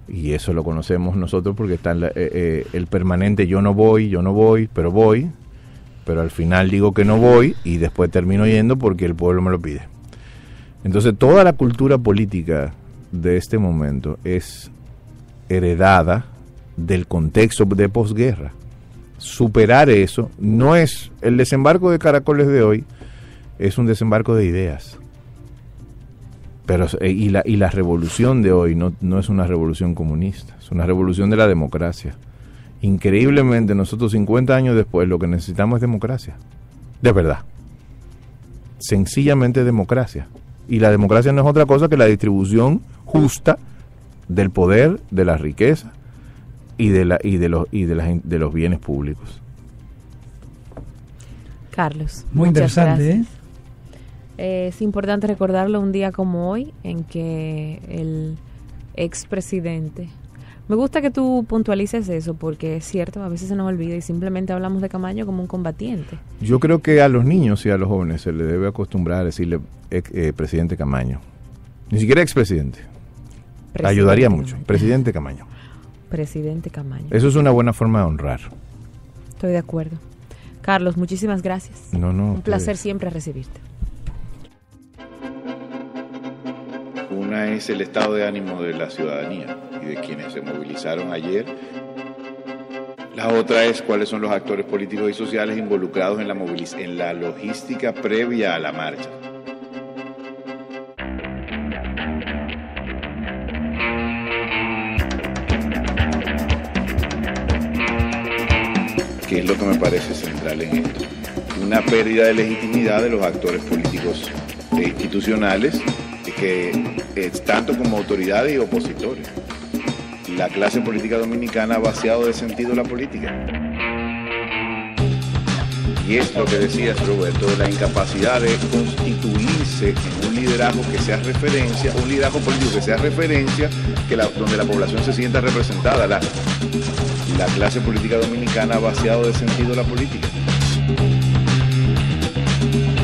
Y eso lo conocemos nosotros porque está el permanente yo no voy, pero al final digo que no voy y después termino yendo porque el pueblo me lo pide. Entonces toda la cultura política de este momento es heredada del contexto de posguerra. Superar eso no es el desembarco de Caracoles de hoy, es un desembarco de ideas. Pero y la revolución de hoy no es una revolución comunista, es una revolución de la democracia. Increíblemente, nosotros 50 años después lo que necesitamos es democracia, de verdad, sencillamente democracia. Y la democracia no es otra cosa que la distribución justa del poder, de la riqueza y de los bienes públicos. Carlos. Muy interesante, Es importante recordarlo un día como hoy, en que el expresidente... Me gusta que tú puntualices eso, porque es cierto, a veces se nos olvida y simplemente hablamos de Camaño como un combatiente. Yo creo que a los niños y a los jóvenes se les debe acostumbrar a decirle presidente Camaño. Ni siquiera expresidente. Ayudaría mucho. Presidente Camaño. Presidente Camaño. Eso es una buena forma de honrar. Estoy de acuerdo. Carlos, muchísimas gracias. Un placer siempre recibirte. Una es el estado de ánimo de la ciudadanía y de quienes se movilizaron ayer. La otra es cuáles son los actores políticos y sociales involucrados en la logística previa a la marcha. ¿Qué es lo que me parece central en esto? Una pérdida de legitimidad de los actores políticos e institucionales, que tanto como autoridades y opositores. La clase política dominicana ha vaciado de sentido la política. Y es lo que decías, Roberto, de la incapacidad de constituirse en un liderazgo que sea referencia, un liderazgo político que sea referencia, donde la población se sienta representada. La clase política dominicana ha vaciado de sentido la política.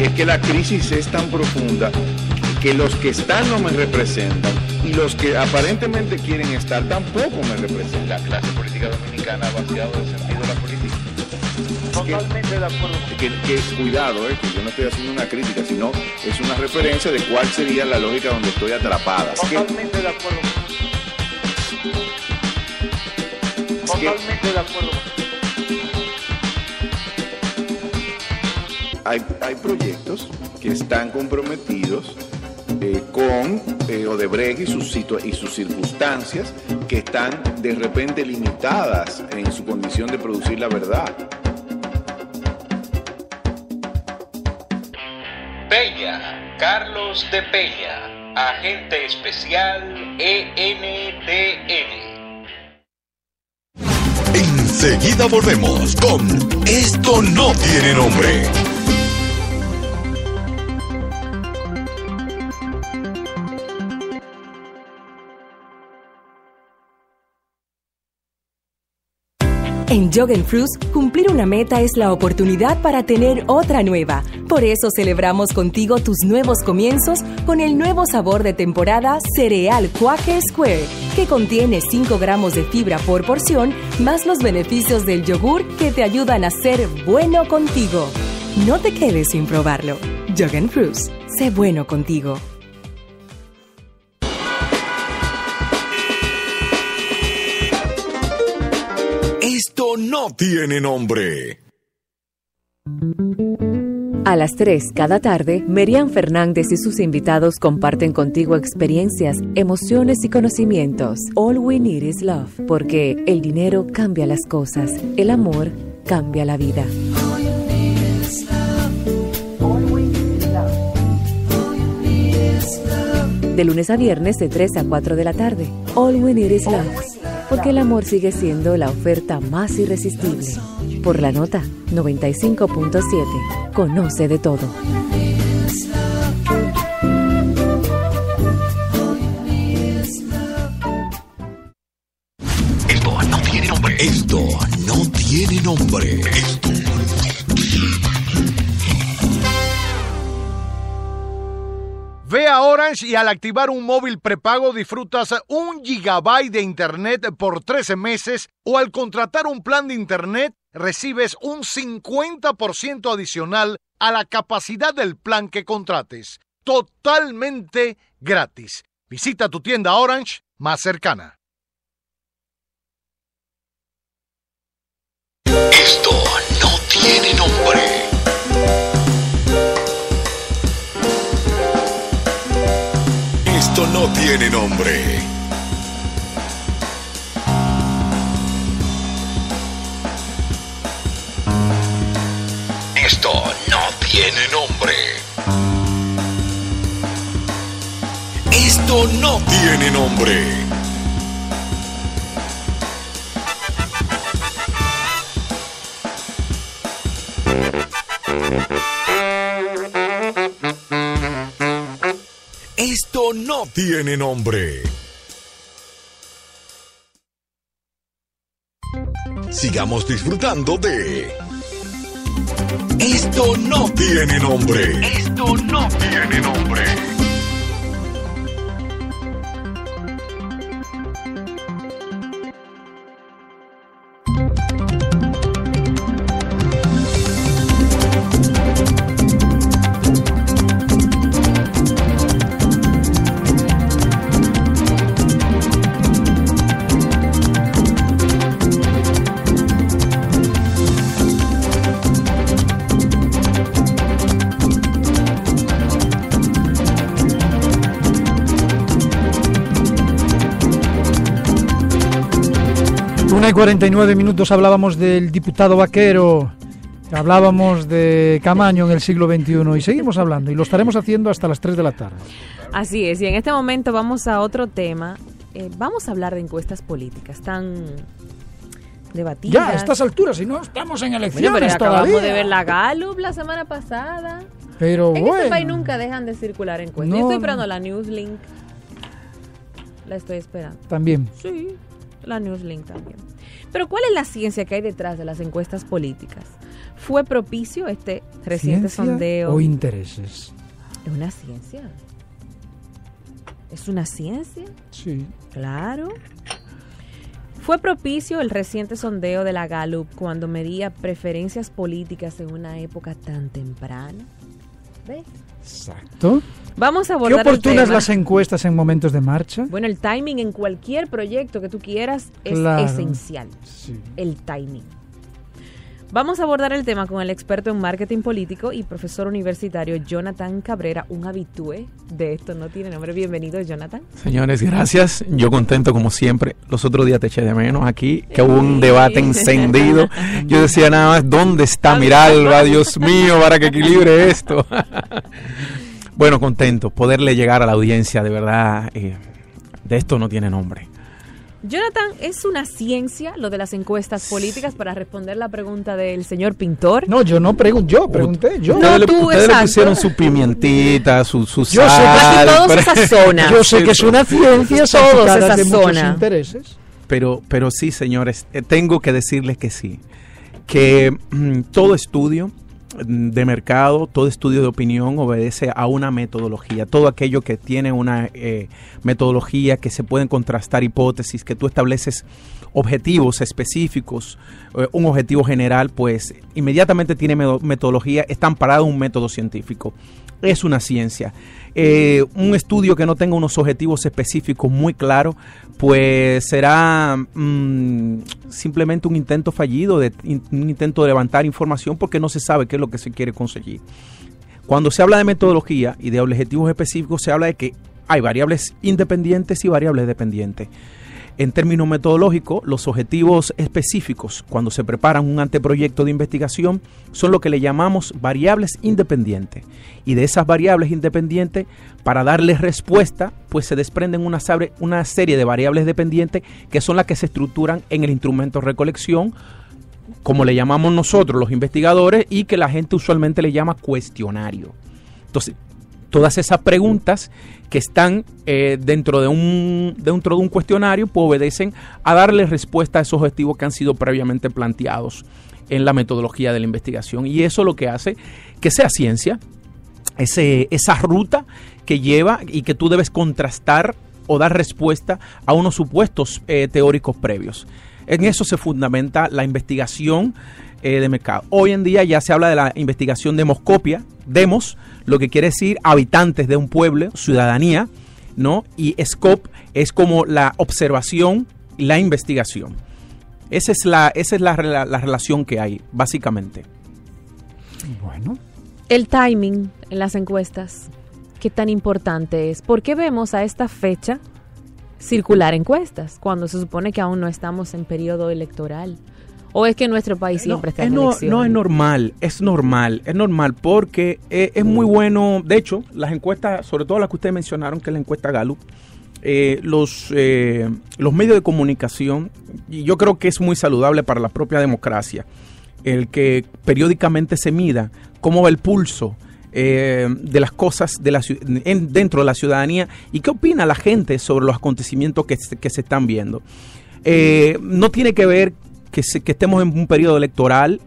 Es que la crisis es tan profunda que los que están no me representan y los que aparentemente quieren estar tampoco me representan. La clase política dominicana ha vaciado de sentido la política. Totalmente de acuerdo. Cuidado, que yo no estoy haciendo una crítica, sino es una referencia de cuál sería la lógica donde estoy atrapada. Totalmente de acuerdo. Totalmente de acuerdo. Hay proyectos que están comprometidos con Odebrecht y sus circunstancias, que están de repente limitadas en su condición de producir la verdad. Peña, Carlos de Peña, agente especial ENTN. Enseguida volvemos con Esto no tiene nombre. En Jorgenfrus, cumplir una meta es la oportunidad para tener otra nueva. Por eso celebramos contigo tus nuevos comienzos con el nuevo sabor de temporada Cereal Quaker Square, que contiene 5 gramos de fibra por porción, más los beneficios del yogur que te ayudan a ser bueno contigo. No te quedes sin probarlo. Jorgenfrus, sé bueno contigo. Esto no tiene nombre. A las 3 cada tarde, Merian Fernández y sus invitados comparten contigo experiencias, emociones y conocimientos. All we need is love, porque el dinero cambia las cosas, el amor cambia la vida. De lunes a viernes de 3 a 4 de la tarde. All we need is love, porque el amor sigue siendo la oferta más irresistible. Por La Nota 95.7. Conoce de todo. Esto no tiene nombre. Esto no tiene nombre. Ve a Orange y al activar un móvil prepago disfrutas 1 GB de internet por 13 meses o al contratar un plan de internet recibes un 50% adicional a la capacidad del plan que contrates. Totalmente gratis. Visita tu tienda Orange más cercana. Esto no tiene nombre. Esto no tiene nombre. Esto no tiene nombre. Esto no tiene nombre. Esto no tiene nombre. Sigamos disfrutando de Esto no tiene nombre. Esto no tiene nombre. Una y 49 minutos hablábamos del diputado Vaquero, hablábamos de Camaño en el siglo XXI y seguimos hablando y lo estaremos haciendo hasta las 3 de la tarde. Así es, y en este momento vamos a otro tema. Vamos a hablar de encuestas políticas tan debatidas. Ya, a estas alturas, si no estamos en elecciones pero acabamos todavía. de ver la Gallup la semana pasada. Pero en bueno. este país nunca dejan de circular encuestas. No, Yo estoy esperando la Newslink. La estoy esperando. También. Sí, la Newslink también. Pero ¿cuál es la ciencia que hay detrás de las encuestas políticas? ¿Fue propicio este reciente ¿Ciencia sondeo? o intereses? ¿Es una ciencia? ¿Es una ciencia? Sí. Claro. ¿Fue propicio el reciente sondeo de la Gallup cuando medía preferencias políticas en una época tan temprana? ¿Ves? Exacto. Vamos a ¿Qué abordar oportunas el tema. las encuestas en momentos de marcha? Bueno, el timing en cualquier proyecto que tú quieras es Claro. esencial. Sí. El timing. Vamos a abordar el tema con el experto en marketing político y profesor universitario Jonathan Cabrera, un habitué de Esto No Tiene Nombre. Bienvenido, Jonathan. Señores, gracias. Yo contento como siempre. Los otros días te eché de menos aquí, que hubo un debate encendido. Yo decía nada más, ¿dónde está Miralba? Dios mío, para que equilibre esto. Bueno, contento poderle llegar a la audiencia, de verdad, de Esto No Tiene Nombre. Jonathan, ¿es una ciencia lo de las encuestas políticas para responder la pregunta del señor Pintor? No, yo no pregunté, yo pregunté. Yo. No, Ustedes le pusieron su pimientita, su Yo sal. sé que todos se sazonan. Yo sé que es una ciencia, Todos se salpicadas de muchos sazonan. intereses. Pero sí, señores, tengo que decirles que sí, que todo estudio de mercado, todo estudio de opinión obedece a una metodología. Todo aquello que tiene una metodología, que se pueden contrastar hipótesis, que tú estableces objetivos específicos, un objetivo general, pues inmediatamente tiene metodología, está amparado en un método científico. Es una ciencia. Un estudio que no tenga unos objetivos específicos muy claros, pues será simplemente un intento fallido, un intento de levantar información porque no se sabe qué es lo que se quiere conseguir. Cuando se habla de metodología y de objetivos específicos, se habla de que hay variables independientes y variables dependientes. En términos metodológicos, los objetivos específicos, cuando se preparan un anteproyecto de investigación, son lo que le llamamos variables independientes. Y de esas variables independientes, para darles respuesta, pues se desprenden una serie de variables dependientes que son las que se estructuran en el instrumento de recolección, como le llamamos nosotros los investigadores, y que la gente usualmente le llama cuestionario. Entonces, todas esas preguntas que están dentro de un cuestionario, pues obedecen a darle respuesta a esos objetivos que han sido previamente planteados en la metodología de la investigación. Y eso es lo que hace que sea ciencia, esa ruta que lleva y que tú debes contrastar o dar respuesta a unos supuestos teóricos previos. En eso se fundamenta la investigación de mercado. Hoy en día ya se habla de la investigación demoscopia, demos, lo que quiere decir habitantes de un pueblo, ciudadanía, ¿no? Y scope es como la observación y la investigación. Esa es la relación que hay, básicamente. Bueno. El timing en las encuestas, ¿qué tan importante es? ¿Por qué vemos a esta fecha circular encuestas cuando se supone que aún no estamos en periodo electoral? ¿O es que nuestro país siempre está en elecciones? No, es normal porque es muy bueno. De hecho, las encuestas, sobre todo las que ustedes mencionaron, que es la encuesta Gallup, los medios de comunicación, y yo creo que es muy saludable para la propia democracia, el que periódicamente se mida cómo va el pulso de las cosas dentro de la ciudadanía y qué opina la gente sobre los acontecimientos que se están viendo. No tiene que ver que estemos en un periodo electoral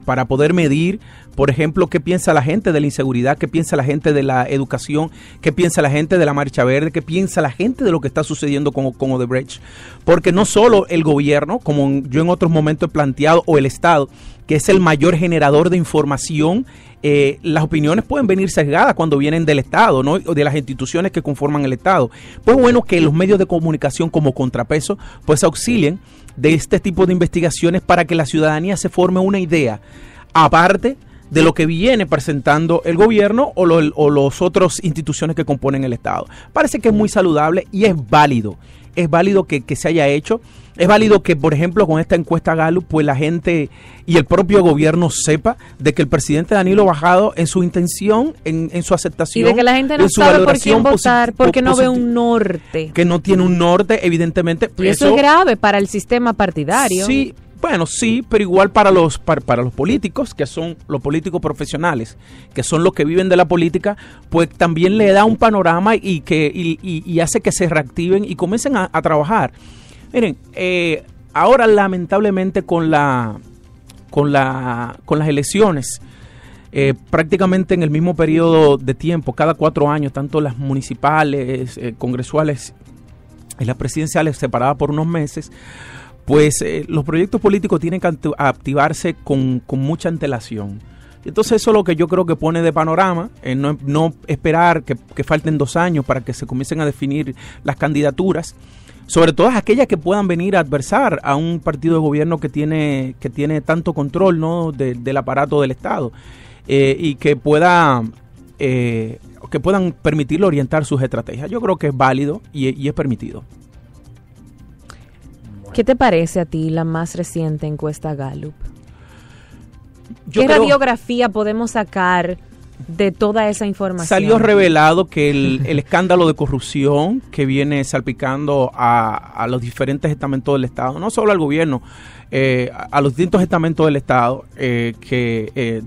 para poder medir, por ejemplo, qué piensa la gente de la inseguridad, qué piensa la gente de la educación, qué piensa la gente de la Marcha Verde, qué piensa la gente de lo que está sucediendo con Odebrecht. Porque no solo el gobierno, como yo en otros momentos he planteado, o el Estado, que es el mayor generador de información, las opiniones pueden venir sesgadas cuando vienen del Estado, ¿no? O de las instituciones que conforman el Estado. Pues bueno, que los medios de comunicación como contrapeso pues auxilien de este tipo de investigaciones para que la ciudadanía se forme una idea, aparte de lo que viene presentando el gobierno o los otros instituciones que componen el Estado. Parece que es muy saludable y es válido que se haya hecho. Es válido que, por ejemplo, con esta encuesta Gallup, pues la gente y el propio gobierno sepa de que el presidente Danilo Bajado en su intención, en su aceptación, y de que la gente no sabe por quién votar porque no ve un norte. Que no tiene un norte, evidentemente. Y eso es grave para el sistema partidario. Sí, bueno, sí, pero igual para los políticos, que son los políticos profesionales, que son los que viven de la política, pues también le da un panorama y hace que se reactiven y comiencen a trabajar. Miren, ahora lamentablemente con las elecciones, prácticamente en el mismo periodo de tiempo, cada 4 años, tanto las municipales, congresuales y las presidenciales separadas por unos meses, pues los proyectos políticos tienen que activarse con mucha antelación. Entonces eso es lo que yo creo que pone de panorama, no esperar que falten 2 años para que se comiencen a definir las candidaturas, sobre todo aquellas que puedan venir a adversar a un partido de gobierno que tiene tanto control, ¿no? del aparato del Estado, y que puedan permitirle orientar sus estrategias. Yo creo que es válido y es permitido. ¿Qué te parece a ti la más reciente encuesta Gallup? ¿Qué radiografía podemos sacar de toda esa información? Salió revelado que el escándalo de corrupción que viene salpicando a los diferentes estamentos del Estado, no solo al gobierno, a los distintos estamentos del Estado, que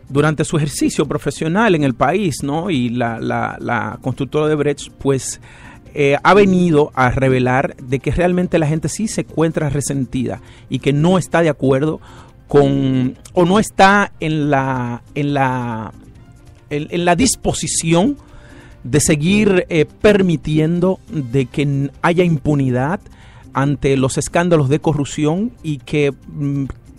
durante su ejercicio profesional en el país, ¿no? Y la constructora de Odebrecht, pues ha venido a revelar de que realmente la gente sí se encuentra resentida y que no está de acuerdo o no está en la disposición de seguir permitiendo de que haya impunidad ante los escándalos de corrupción y que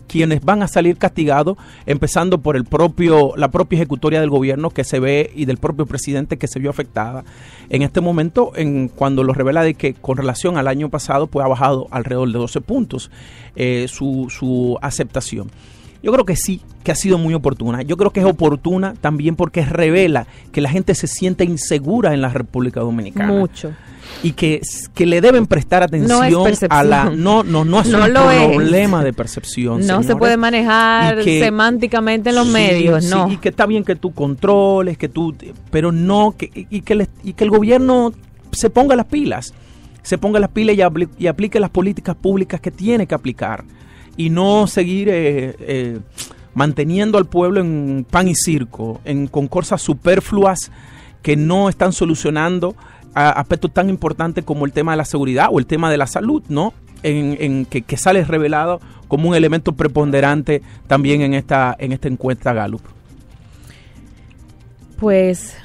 quienes van a salir castigados, empezando por la propia ejecutoria del gobierno que se ve y del propio presidente que se vio afectada en este momento, cuando lo revela de que con relación al año pasado pues ha bajado alrededor de 12 puntos su aceptación. Yo creo que sí, que ha sido muy oportuna. Yo creo que es oportuna también porque revela que la gente se siente insegura en la República Dominicana. Mucho. Y que le deben prestar atención no es a la... No es un problema de percepción, no señores. Se puede manejar semánticamente en los medios, no. Sí, y que está bien que tú controles, pero no, y que el gobierno se ponga las pilas. Se ponga las pilas y aplique las políticas públicas que tiene que aplicar. Y no seguir manteniendo al pueblo en pan y circo, con cosas superfluas que no están solucionando aspectos tan importantes como el tema de la seguridad o el tema de la salud, ¿no? Que sale revelado como un elemento preponderante también en esta encuesta Gallup. Pues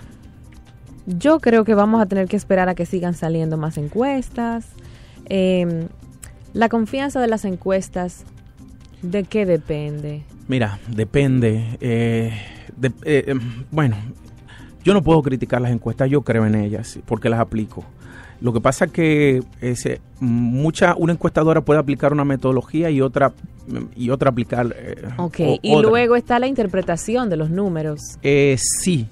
yo creo que vamos a tener que esperar a que sigan saliendo más encuestas. La confianza de las encuestas, ¿de qué depende? Mira, depende. Bueno, yo no puedo criticar las encuestas, yo creo en ellas porque las aplico. Lo que pasa es que una encuestadora puede aplicar una metodología y otra aplicar y otra. Luego está la interpretación de los números. Sí.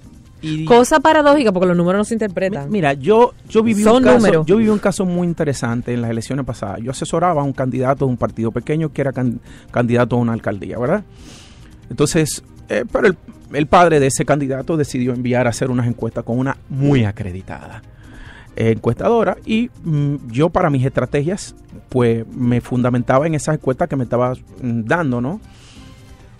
Cosa paradójica porque los números no se interpretan. Mira, yo viví un caso muy interesante en las elecciones pasadas. Yo asesoraba a un candidato de un partido pequeño que era candidato a una alcaldía, ¿verdad? Entonces, pero el padre de ese candidato decidió enviar a hacer unas encuestas con una muy acreditada. encuestadora, y yo para mis estrategias pues me fundamentaba en esas encuestas que me estaba dando, ¿no?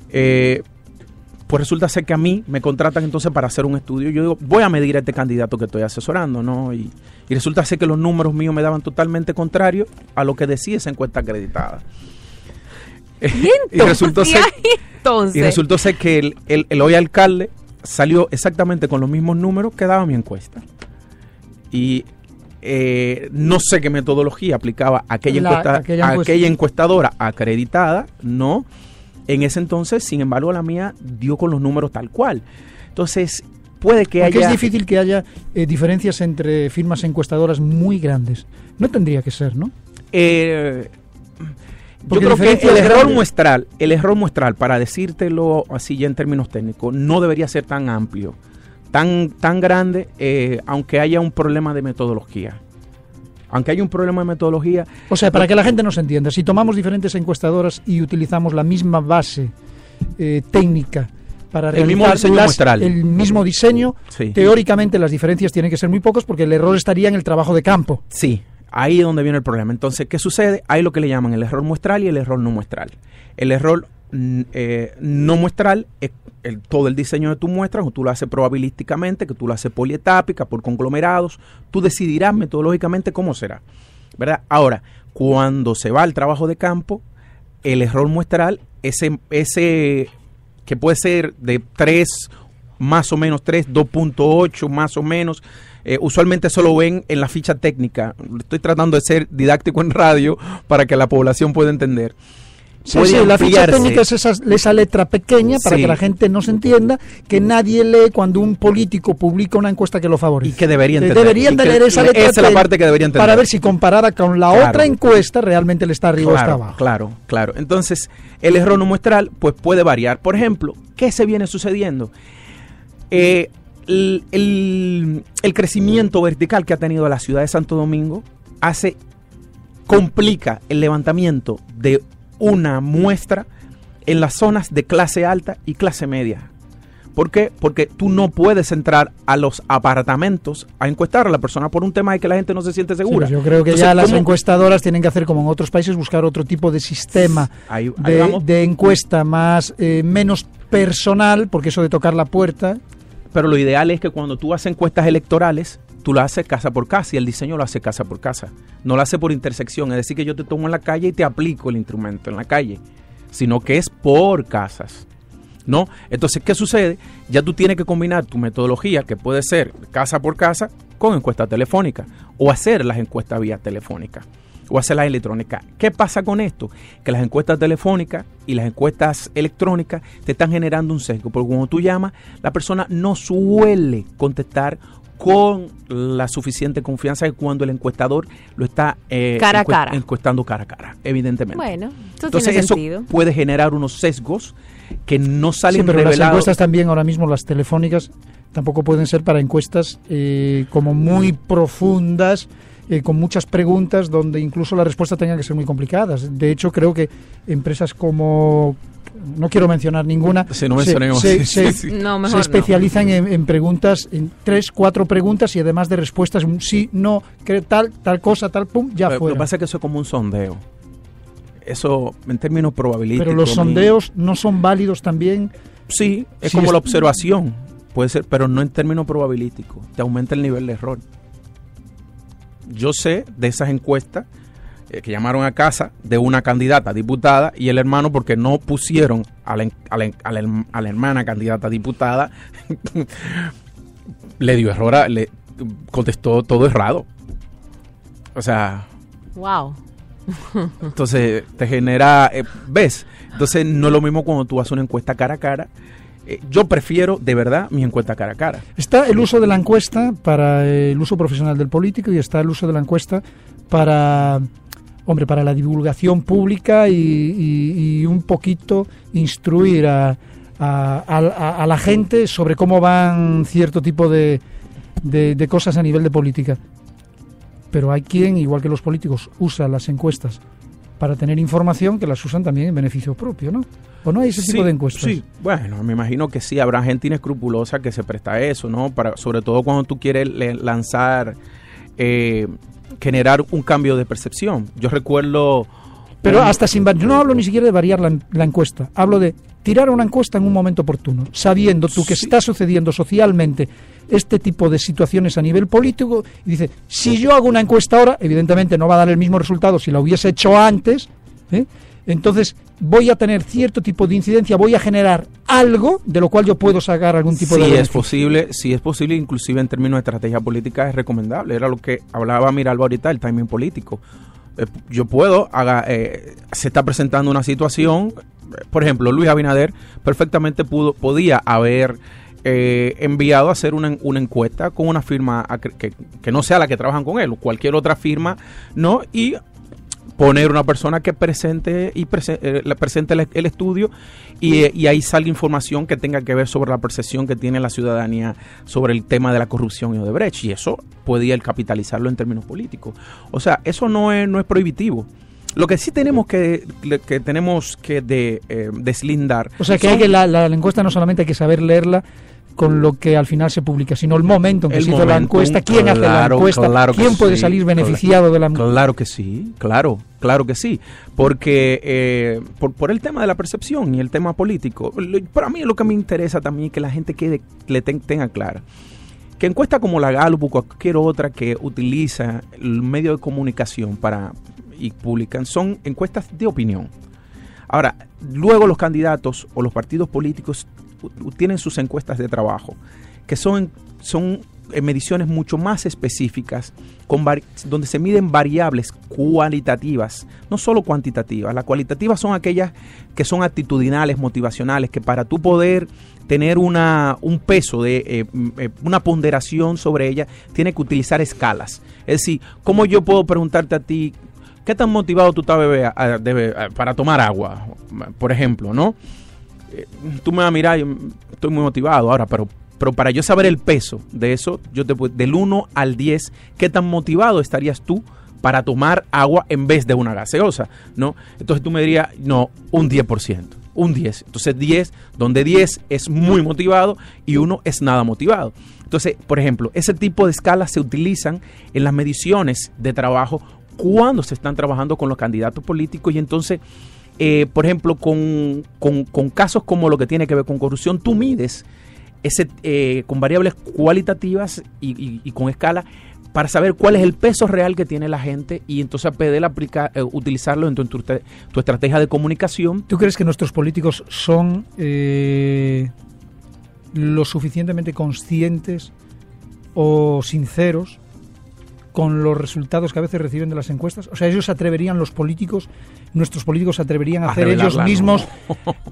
Pues resulta ser que a mí me contratan entonces para hacer un estudio. Yo digo, voy a medir a este candidato que estoy asesorando, ¿no? Y resulta ser que los números míos me daban totalmente contrario a lo que decía esa encuesta acreditada. Y resultó ser que el hoy alcalde salió exactamente con los mismos números que daba mi encuesta. Y no sé qué metodología aplicaba aquella encuestadora acreditada, ¿no? En ese entonces, sin embargo, la mía dio con los números tal cual. Entonces, puede que Porque haya... es difícil que haya diferencias entre firmas encuestadoras muy grandes. No tendría que ser, ¿no? Yo creo que el error muestral, para decírtelo así ya en términos técnicos, no debería ser tan amplio, tan grande, aunque haya un problema de metodología. Aunque hay un problema de metodología... O sea, para que la gente nos entienda, si tomamos diferentes encuestadoras y utilizamos la misma base técnica para realizar el mismo diseño, sí, teóricamente las diferencias tienen que ser muy pocas porque el error estaría en el trabajo de campo. Sí, ahí es donde viene el problema. Entonces, ¿qué sucede? Hay lo que le llaman el error muestral y el error no muestral. El error no muestral es todo el diseño de tu muestra, o tú lo haces probabilísticamente, que tú lo haces polietápica, por conglomerados, tú decidirás metodológicamente cómo será, ¿verdad? Ahora, cuando se va al trabajo de campo, el error muestral, ese que puede ser de 3, más o menos 3, 2.8, más o menos, usualmente eso lo ven en la ficha técnica. Estoy tratando de ser didáctico en radio para que la población pueda entender. Sí, la ficha técnica es esa letra pequeña para que la gente no se entienda, que nadie lee cuando un político publica una encuesta que lo favorece. Y que debería entender. Deberían tener esa letra. Esa es la parte que debería entender. Para ver si comparada con la otra encuesta realmente le está arriba o está abajo. Claro. Entonces, el error no muestral pues puede variar. Por ejemplo, ¿qué se viene sucediendo? El crecimiento vertical que ha tenido la ciudad de Santo Domingo complica el levantamiento de una muestra en las zonas de clase alta y clase media. ¿Por qué? Porque tú no puedes entrar a los apartamentos a encuestar a la persona por un tema de que la gente no se siente segura. Sí, yo creo que entonces, ya las encuestadoras tienen que hacer como en otros países, buscar otro tipo de sistema de encuesta menos personal, porque eso de tocar la puerta... Pero lo ideal es que cuando tú haces encuestas electorales, tú lo haces casa por casa, y el diseño lo hace casa por casa. No lo hace por intersección, es decir, que yo te tomo en la calle y te aplico el instrumento en la calle, sino que es por casas, ¿no? Entonces, ¿qué sucede? Ya tú tienes que combinar tu metodología, que puede ser casa por casa, con encuesta telefónica, o hacer las encuestas vía telefónica, o hacerlas electrónicas. ¿Qué pasa con esto? Que las encuestas telefónicas y las encuestas electrónicas te están generando un sesgo, porque cuando tú llamas, la persona no suele contestar con la suficiente confianza que cuando el encuestador lo está encuestando cara a cara, evidentemente. Bueno, entonces eso puede generar unos sesgos que no salen pero revelados. Las encuestas también ahora mismo, las telefónicas, tampoco pueden ser para encuestas como muy profundas, con muchas preguntas donde incluso las respuestas tengan que ser muy complicadas. De hecho, creo que empresas como... No quiero mencionar ninguna. Si no mencionemos. Se especializan en preguntas, en 3, 4 preguntas y además de respuestas, un sí, no, tal cosa, tal, pum, ya fuera. Lo que pasa es que eso es como un sondeo. Eso en términos probabilísticos. Pero los sondeos no son válidos también. Sí, es como la observación. Puede ser, pero no en términos probabilísticos. Te aumenta el nivel de error. Yo sé de esas encuestas que llamaron a casa de una candidata diputada y el hermano, porque no pusieron a la hermana candidata diputada, le dio error, le contestó todo errado. O sea... Wow. Entonces te genera... ¿ves? Entonces no es lo mismo cuando tú haces una encuesta cara a cara. Yo prefiero, de verdad, mi encuesta cara a cara. Está el uso de la encuesta para el uso profesional del político y está el uso de la encuesta para la divulgación pública y un poquito instruir a la gente sobre cómo van cierto tipo de cosas a nivel de política. Pero hay quien, igual que los políticos, usa las encuestas para tener información, que las usan también en beneficio propio, ¿no? ¿O no hay ese tipo de encuestas? Sí, bueno, me imagino que sí, habrá gente inescrupulosa que se presta a eso, ¿no? Sobre todo cuando tú quieres lanzar generar un cambio de percepción. Yo recuerdo... Pero hasta sin... Yo no hablo ni siquiera de variar la encuesta, hablo de tirar una encuesta en un momento oportuno, sabiendo tú que está sucediendo socialmente este tipo de situaciones a nivel político, y dice, si yo hago una encuesta ahora, evidentemente no va a dar el mismo resultado si la hubiese hecho antes, entonces voy a tener cierto tipo de incidencia, voy a generar algo de lo cual yo puedo sacar algún tipo de beneficio. Si es posible, inclusive en términos de estrategia política es recomendable, era lo que hablaba Miralba ahorita, el timing político. Yo puedo, se está presentando una situación, por ejemplo, Luis Abinader perfectamente podía haber enviado a hacer una encuesta con una firma que no sea la que trabajan con él, o cualquier otra firma, ¿no? Y poner una persona que presente el estudio y ahí salga información que tenga que ver sobre la percepción que tiene la ciudadanía sobre el tema de la corrupción y Odebrecht, y eso podía él capitalizarlo en términos políticos. O sea, eso no es prohibitivo. Lo que sí tenemos que deslindar... O sea, que hay que la encuesta no solamente hay que saber leerla con lo que al final se publica, sino el momento en que se hizo la encuesta, quién hace la encuesta, quién puede salir beneficiado de la encuesta. Claro que sí, claro que sí, porque por el tema de la percepción y el tema político, para mí lo que me interesa también es que la gente tenga clara que encuestas como la Gallup o cualquier otra que utiliza el medio de comunicación y publican son encuestas de opinión. Ahora, luego los candidatos o los partidos políticos tienen sus encuestas de trabajo, que son mediciones mucho más específicas, donde se miden variables cualitativas, no solo cuantitativas. Las cualitativas son aquellas que son actitudinales, motivacionales, que para tú poder tener un peso, una ponderación sobre ella, tiene que utilizar escalas. Es decir, ¿cómo yo puedo preguntarte a ti qué tan motivado tú estás para tomar agua, por ejemplo, ¿no? Tú me vas a mirar, yo estoy muy motivado ahora, pero para yo saber el peso de eso, del 1 al 10, ¿qué tan motivado estarías tú para tomar agua en vez de una gaseosa, ¿no? Entonces tú me dirías, no, un 10%, un 10. Entonces 10, donde 10 es muy motivado y 1 es nada motivado. Entonces, por ejemplo, ese tipo de escalas se utilizan en las mediciones de trabajo cuando se están trabajando con los candidatos políticos, y entonces... por ejemplo, con casos como lo que tiene que ver con corrupción, tú mides con variables cualitativas y con escala para saber cuál es el peso real que tiene la gente, y entonces poder utilizarlo en tu estrategia de comunicación. ¿Tú crees que nuestros políticos son lo suficientemente conscientes o sinceros con los resultados que a veces reciben de las encuestas? O sea, ellos nuestros políticos se atreverían a hacer ellos mismos,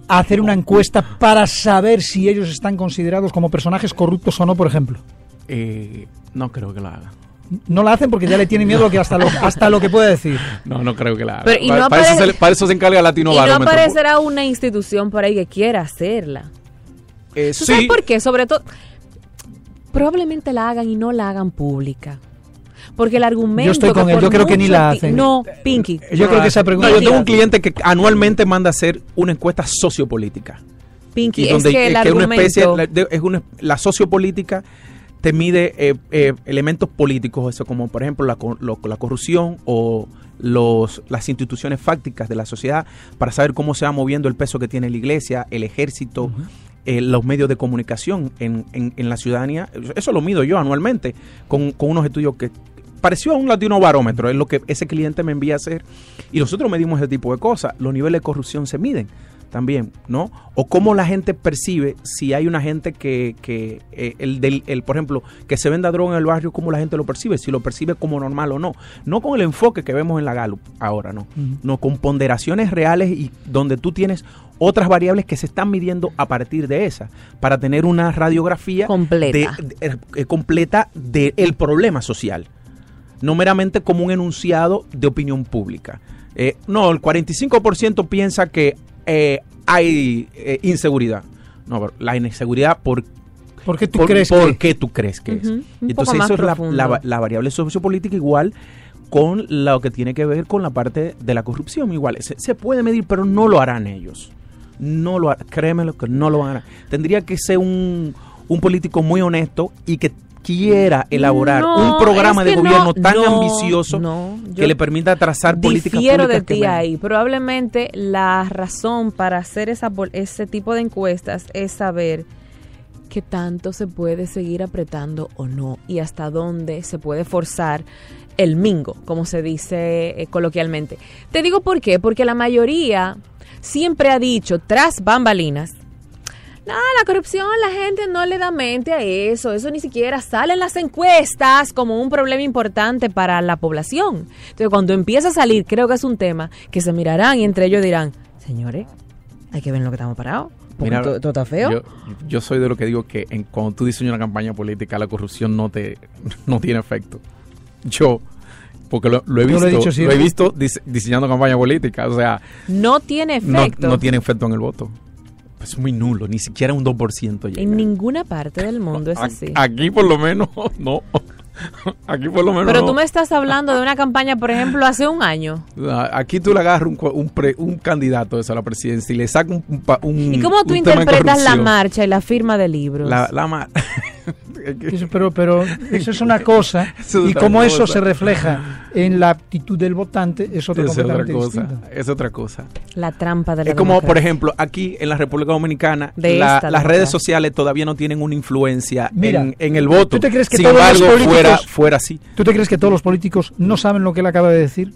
a hacer una encuesta para saber si ellos están considerados como personajes corruptos o no, por ejemplo. No creo que lo hagan. No la hacen porque ya le tienen miedo a que hasta lo que pueda decir. No creo que la hagan. Pero, para eso se encarga Latino Barómetro. Y no aparecerá una institución por ahí que quiera hacerla. Sí. ¿Sabes por qué? Sobre todo, probablemente la hagan y no la hagan pública. Porque el argumento... Yo estoy con él, yo creo que ni la hacen. No, Pinky. Yo creo que esa pregunta... yo tengo un cliente que anualmente manda a hacer una encuesta sociopolítica. Pinky, es que el argumento... La sociopolítica te mide elementos políticos, eso como por ejemplo la corrupción o las instituciones fácticas de la sociedad, para saber cómo se va moviendo el peso que tiene la iglesia, el ejército, los medios de comunicación en la ciudadanía. Eso lo mido yo anualmente con unos estudios que pareció a un Latino Barómetro, es lo que ese cliente me envía a hacer, y nosotros medimos ese tipo de cosas. Los niveles de corrupción se miden también, ¿no? O cómo la gente percibe, si hay una gente por ejemplo, que se venda droga en el barrio, cómo la gente lo percibe, si lo percibe como normal o no. No con el enfoque que vemos en la Gallup ahora, ¿no? No, con ponderaciones reales y donde tú tienes otras variables que se están midiendo a partir de esa, para tener una radiografía completa del problema social, no meramente como un enunciado de opinión pública. No, el 45% piensa que hay inseguridad. No, la inseguridad ¿por qué tú crees que es? Entonces eso es la variable sociopolítica, igual con lo que tiene que ver con la parte de la corrupción. Igual se puede medir, pero no lo harán ellos. Créeme lo que no lo van a hacer. Tendría que ser un político muy honesto y que quiera elaborar un programa de gobierno tan ambicioso que le permita trazar políticas públicas. De ti ahí. Probablemente la razón para hacer ese tipo de encuestas es saber qué tanto se puede seguir apretando o no y hasta dónde se puede forzar el mingo, como se dice coloquialmente. Te digo por qué, porque la mayoría siempre ha dicho tras bambalinas, no, la corrupción, la gente no le da mente a eso ni siquiera sale en las encuestas como un problema importante para la población. Entonces, cuando empieza a salir, creo que es un tema que se mirarán y entre ellos dirán, señores, hay que ver en lo que estamos parados. Mira, todo está feo. Yo soy de lo que digo que cuando tú diseñas una campaña política, la corrupción no tiene efecto. Porque lo he visto diseñando campaña política, o sea... No tiene efecto. No tiene efecto en el voto. Es muy nulo, ni siquiera un 2% llega. En ninguna parte del mundo es así. Aquí por lo menos, no. Aquí por lo menos Pero no. tú me estás hablando de una campaña, por ejemplo, hace un año. Aquí tú le agarras un candidato a la presidencia y le sacas un ¿Y cómo tú interpretas la marcha y la firma de libros? Pero eso es una cosa y como eso se refleja en la actitud del votante es otra cosa. Es otra cosa. La trampa de la democracia. Como por ejemplo aquí en la República Dominicana las redes sociales todavía no tienen una influencia en el voto. ¿Tú te crees que Sin embargo fuera así? ¿Tú te crees que todos los políticos no saben lo que él acaba de decir?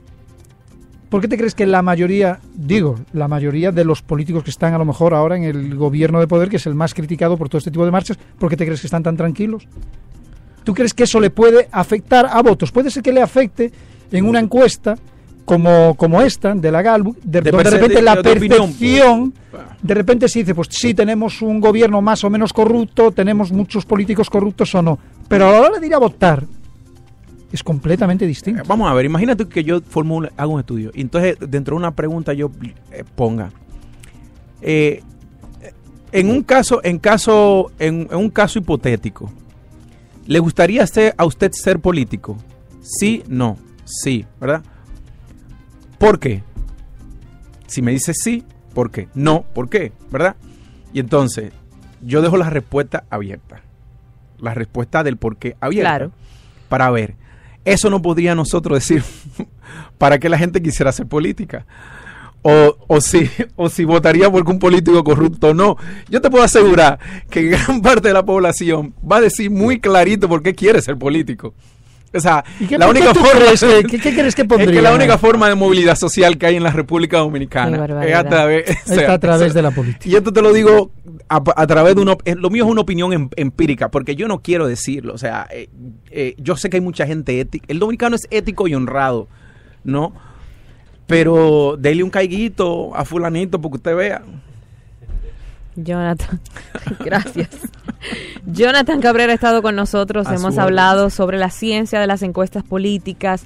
¿Por qué te crees que la mayoría de los políticos que están a lo mejor ahora en el gobierno de poder, que es el más criticado por todo este tipo de marchas, ¿por qué te crees que están tan tranquilos? ¿Tú crees que eso le puede afectar a votos? Puede ser que le afecte en una encuesta como esta, de la Gallup, donde de repente la percepción, de repente se dice, pues sí, tenemos un gobierno más o menos corrupto, tenemos muchos políticos corruptos o no, pero a la hora de ir a votar, es completamente distinto. Vamos a ver, imagínate que yo hago un estudio y entonces dentro de una pregunta yo ponga en un caso hipotético, ¿le gustaría a usted ser político? Sí, no, sí, ¿verdad? ¿Por qué? Si me dice sí, ¿por qué? No, ¿por qué? ¿Verdad? Y entonces yo dejo la respuesta abierta, la respuesta del por qué abierta, claro, para ver. Eso no podría nosotros decir para que la gente quisiera hacer política. O si votaría porque un político corrupto o no. Yo te puedo asegurar que gran parte de la población va a decir muy clarito por qué quiere ser político. O sea, la única forma ¿qué crees que pondría? Es que la única forma de movilidad social que hay en la República Dominicana es a través de la política. Y esto te lo digo a través de lo mío es una opinión empírica, porque yo no quiero decirlo. O sea, yo sé que hay mucha gente ética. El dominicano es ético y honrado, ¿no? Pero dele un caiguito a fulanito porque usted vea. Jonathan, gracias. Jonathan Cabrera ha estado con nosotros, hemos hablado sobre la ciencia de las encuestas políticas,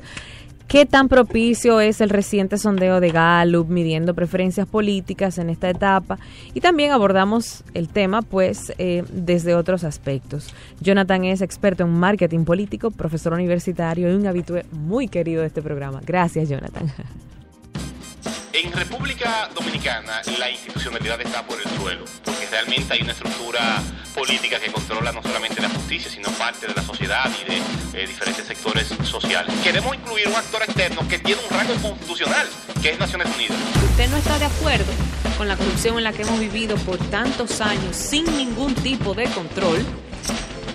qué tan propicio es el reciente sondeo de Gallup midiendo preferencias políticas en esta etapa, y también abordamos el tema pues desde otros aspectos. Jonathan es experto en marketing político, profesor universitario y un habitué muy querido de este programa. Gracias, Jonathan. En República Dominicana la institucionalidad está por el suelo, porque realmente hay una estructura política que controla no solamente la justicia, sino parte de la sociedad y de diferentes sectores sociales. Queremos incluir un actor externo que tiene un rango constitucional, que es Naciones Unidas. ¿Usted no está de acuerdo con la corrupción en la que hemos vivido por tantos años sin ningún tipo de control?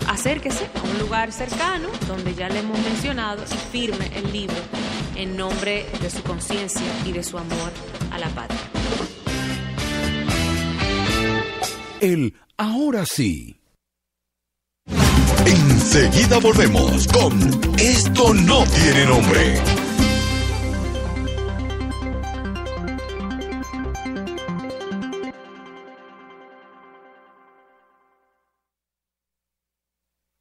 Acérquese a un lugar cercano, donde ya le hemos mencionado, y firme el libro en nombre de su conciencia y de su amor a la patria. El Ahora Sí. Enseguida volvemos con Esto No Tiene Nombre.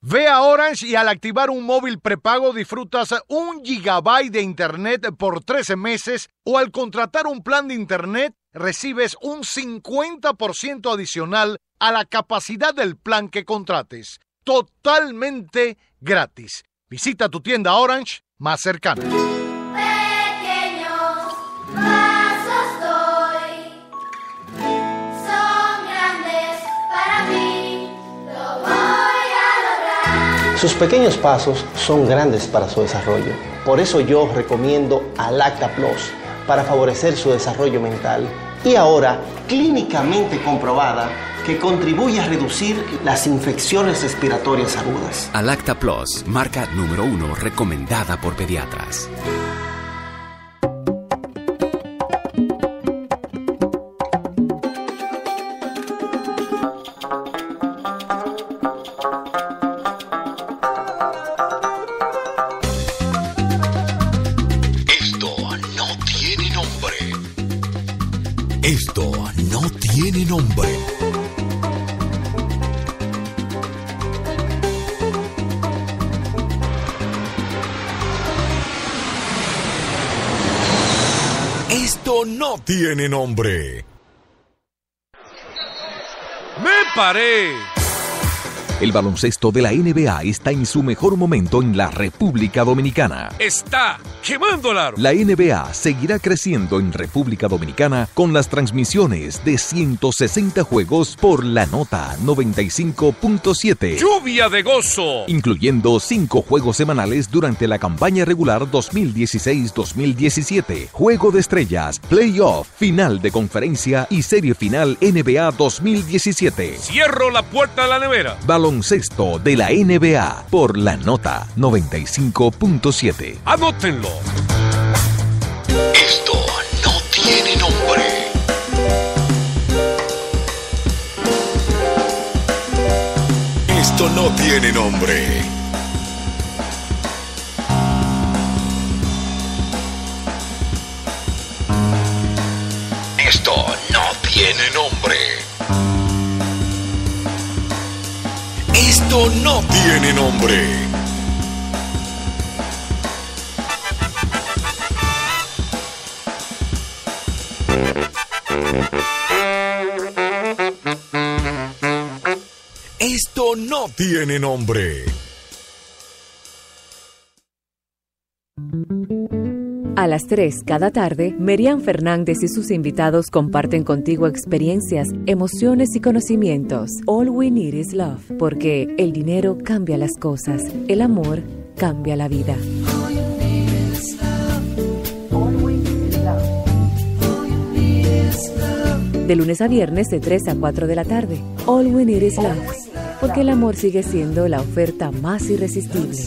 Ve a Orange y al activar un móvil prepago disfrutas 1 GB de internet por 13 meses o al contratar un plan de internet recibes un 50% adicional a la capacidad del plan que contrates. Totalmente gratis. Visita tu tienda Orange más cercana. Sus pequeños pasos son grandes para su desarrollo. Por eso yo recomiendo a Lacta Plus para favorecer su desarrollo mental y ahora clínicamente comprobada que contribuye a reducir las infecciones respiratorias agudas. Alacta Plus, marca número 1 recomendada por pediatras. Esto no tiene nombre. Esto no tiene nombre. ¡Me paré! El baloncesto de la NBA está en su mejor momento en la República Dominicana. ¡Está quemando el aro! La NBA seguirá creciendo en República Dominicana con las transmisiones de 160 juegos por la nota 95.7. ¡Lluvia de gozo! Incluyendo 5 juegos semanales durante la campaña regular 2016-2017. Juego de estrellas, playoff, final de conferencia y serie final NBA 2017. Cierro la puerta de la nevera. Baloncesto de la NBA por la nota 95.7. ¡Anótenlo! Esto no tiene nombre. Esto no tiene nombre. Esto no tiene nombre. Esto no tiene nombre. Esto no tiene nombre. A las 3 cada tarde, Merian Fernández y sus invitados comparten contigo experiencias, emociones y conocimientos. All we need is love, porque el dinero cambia las cosas, el amor cambia la vida. De lunes a viernes de 3 a 4 de la tarde. All we need is love, porque el amor sigue siendo la oferta más irresistible.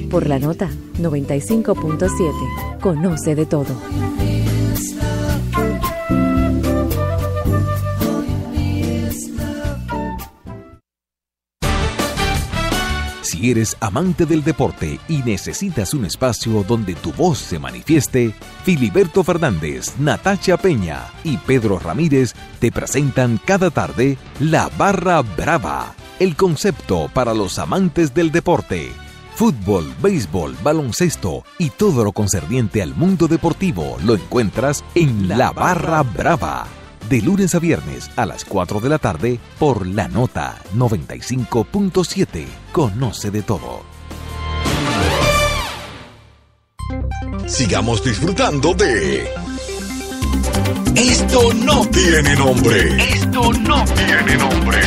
Por la nota 95.7. Conoce de todo. Si eres amante del deporte y necesitas un espacio donde tu voz se manifieste, Filiberto Fernández, Natacha Peña y Pedro Ramírez te presentan cada tarde La Barra Brava, el concepto para los amantes del deporte. Fútbol, béisbol, baloncesto y todo lo concerniente al mundo deportivo lo encuentras en La Barra Brava. De lunes a viernes a las 4 de la tarde por la nota 95.7. Conoce de todo. Sigamos disfrutando de Esto no tiene nombre. Esto no tiene nombre.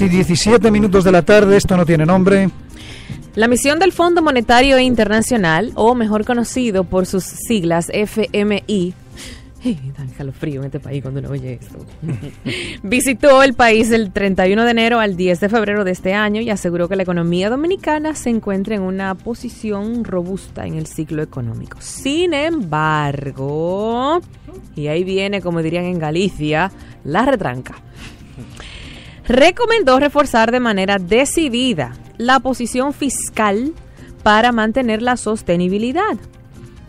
Y 17 minutos de la tarde, esto no tiene nombre. La misión del Fondo Monetario Internacional, o mejor conocido por sus siglas FMI, da escalofrío en este país cuando uno oye esto, visitó el país del 31 de enero al 10 de febrero de este año y aseguró que la economía dominicana se encuentra en una posición robusta en el ciclo económico. Sin embargo, y ahí viene, como dirían en Galicia, la retranca. Recomendó reforzar de manera decidida la posición fiscal para mantener la sostenibilidad.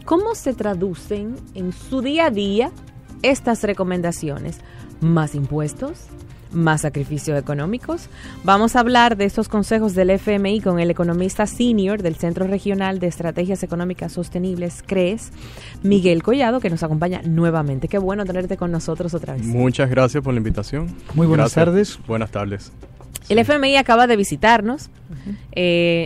¿Cómo se traducen en su día a día estas recomendaciones? ¿Más impuestos? más sacrificios económicos. Vamos a hablar de estos consejos del FMI con el economista senior del Centro Regional de Estrategias Económicas Sostenibles, CREES, Miguel Collado, que nos acompaña nuevamente. Qué bueno tenerte con nosotros otra vez. Muchas gracias por la invitación. Muy buenas tardes. Buenas tardes. El FMI acaba de visitarnos.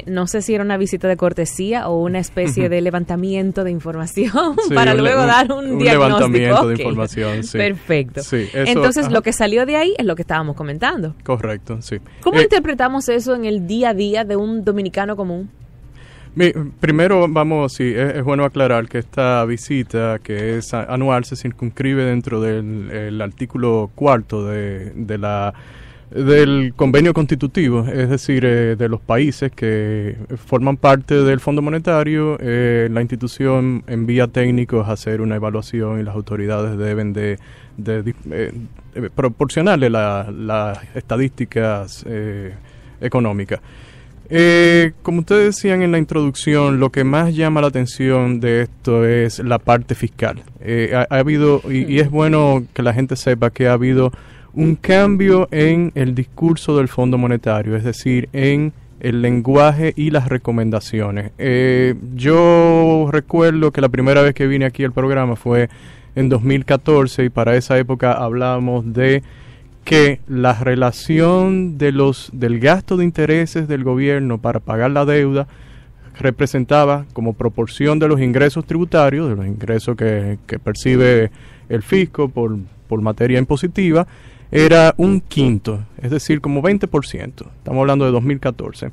No sé si era una visita de cortesía o una especie de levantamiento de información para luego dar un diagnóstico. Levantamiento de información, sí. Perfecto. Sí, eso, entonces, lo que salió de ahí es lo que estábamos comentando. Correcto, sí. ¿Cómo interpretamos eso en el día a día de un dominicano común? Primero, es bueno aclarar que esta visita, que es anual, se circunscribe dentro del artículo 4 del convenio constitutivo, es decir, de los países que forman parte del Fondo Monetario. La institución envía técnicos a hacer una evaluación y las autoridades deben de proporcionarle las estadísticas económicas. Como ustedes decían en la introducción, lo que más llama la atención de esto es la parte fiscal. Ha habido, y es bueno que la gente sepa que ha habido un cambio en el discurso del Fondo Monetario, es decir, en el lenguaje y las recomendaciones. Yo recuerdo que la primera vez que vine aquí al programa fue en 2014 y para esa época hablábamos de que la relación del gasto de intereses del gobierno para pagar la deuda representaba como proporción de los ingresos tributarios, de los ingresos que percibe el fisco por materia impositiva, era un quinto, es decir, como 20%. Estamos hablando de 2014.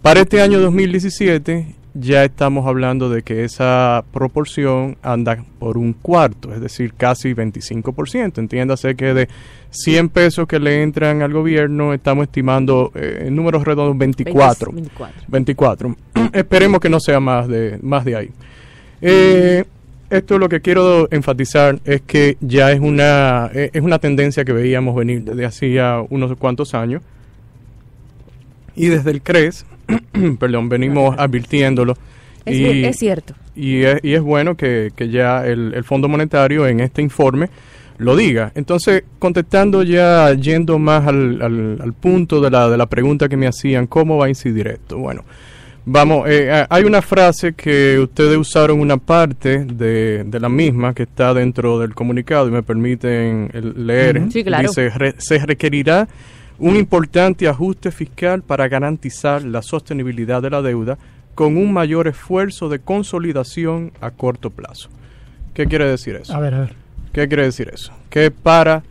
Para este año 2017 ya estamos hablando de que esa proporción anda por un cuarto, es decir, casi 25%. Entiéndase que de 100 pesos que le entran al gobierno, estamos estimando en números redondos 24. Esperemos que no sea más de ahí. Esto lo que quiero enfatizar es que ya es una tendencia que veíamos venir desde hacía unos cuantos años. Y desde el CREES, venimos advirtiéndolo. Es cierto. Y es bueno que ya el Fondo Monetario en este informe lo diga. Entonces, contestando ya, yendo más al punto de la pregunta que me hacían, ¿cómo va a incidir esto? Bueno, hay una frase que ustedes usaron una parte de la misma que está dentro del comunicado y me permiten leer. Sí, claro. Dice, se requerirá un importante ajuste fiscal para garantizar la sostenibilidad de la deuda con un mayor esfuerzo de consolidación a corto plazo. ¿Qué quiere decir eso? A ver. ¿Qué quiere decir eso? Que para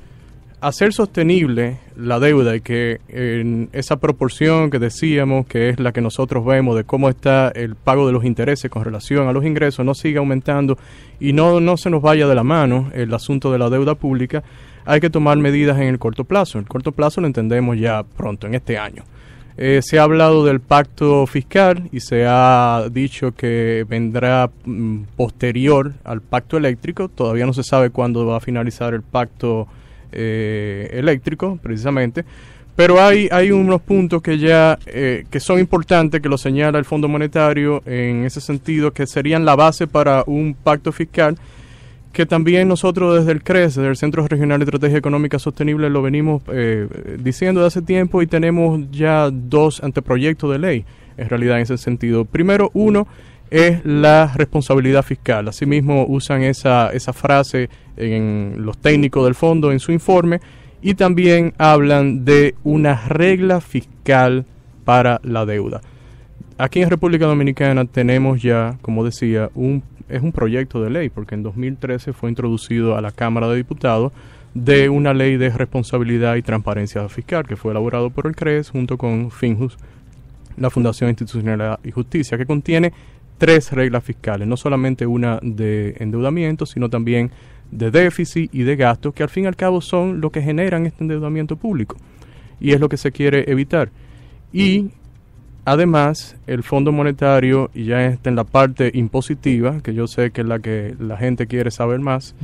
hacer sostenible la deuda y que en esa proporción que decíamos, que es la que nosotros vemos de cómo está el pago de los intereses con relación a los ingresos, no siga aumentando y no se nos vaya de la mano el asunto de la deuda pública, hay que tomar medidas en el corto plazo. El corto plazo lo entendemos ya pronto, en este año. Se ha hablado del pacto fiscal y se ha dicho que vendrá posterior al pacto eléctrico. Todavía no se sabe cuándo va a finalizar el pacto eléctrico, precisamente. Pero hay unos puntos que ya que son importantes, que lo señala el Fondo Monetario en ese sentido, que serían la base para un pacto fiscal, que también nosotros desde el CREES, desde el Centro Regional de Estrategia Económica Sostenible, lo venimos diciendo de hace tiempo y tenemos ya 2 anteproyectos de ley, en realidad, en ese sentido. Primero, uno es la responsabilidad fiscal. Asimismo, usan esa frase en los técnicos del fondo en su informe y también hablan de una regla fiscal para la deuda. Aquí en República Dominicana tenemos ya, como decía, es un proyecto de ley, porque en 2013 fue introducido a la Cámara de Diputados de una ley de responsabilidad y transparencia fiscal que fue elaborado por el CREES junto con FINJUS, la Fundación Institucionalidad y Justicia, que contiene 3 reglas fiscales, no solamente una de endeudamiento, sino también de déficit y de gastos, que al fin y al cabo son lo que generan este endeudamiento público y es lo que se quiere evitar. Y además, el Fondo Monetario, y ya está en la parte impositiva, que yo sé que es la que la gente quiere saber más,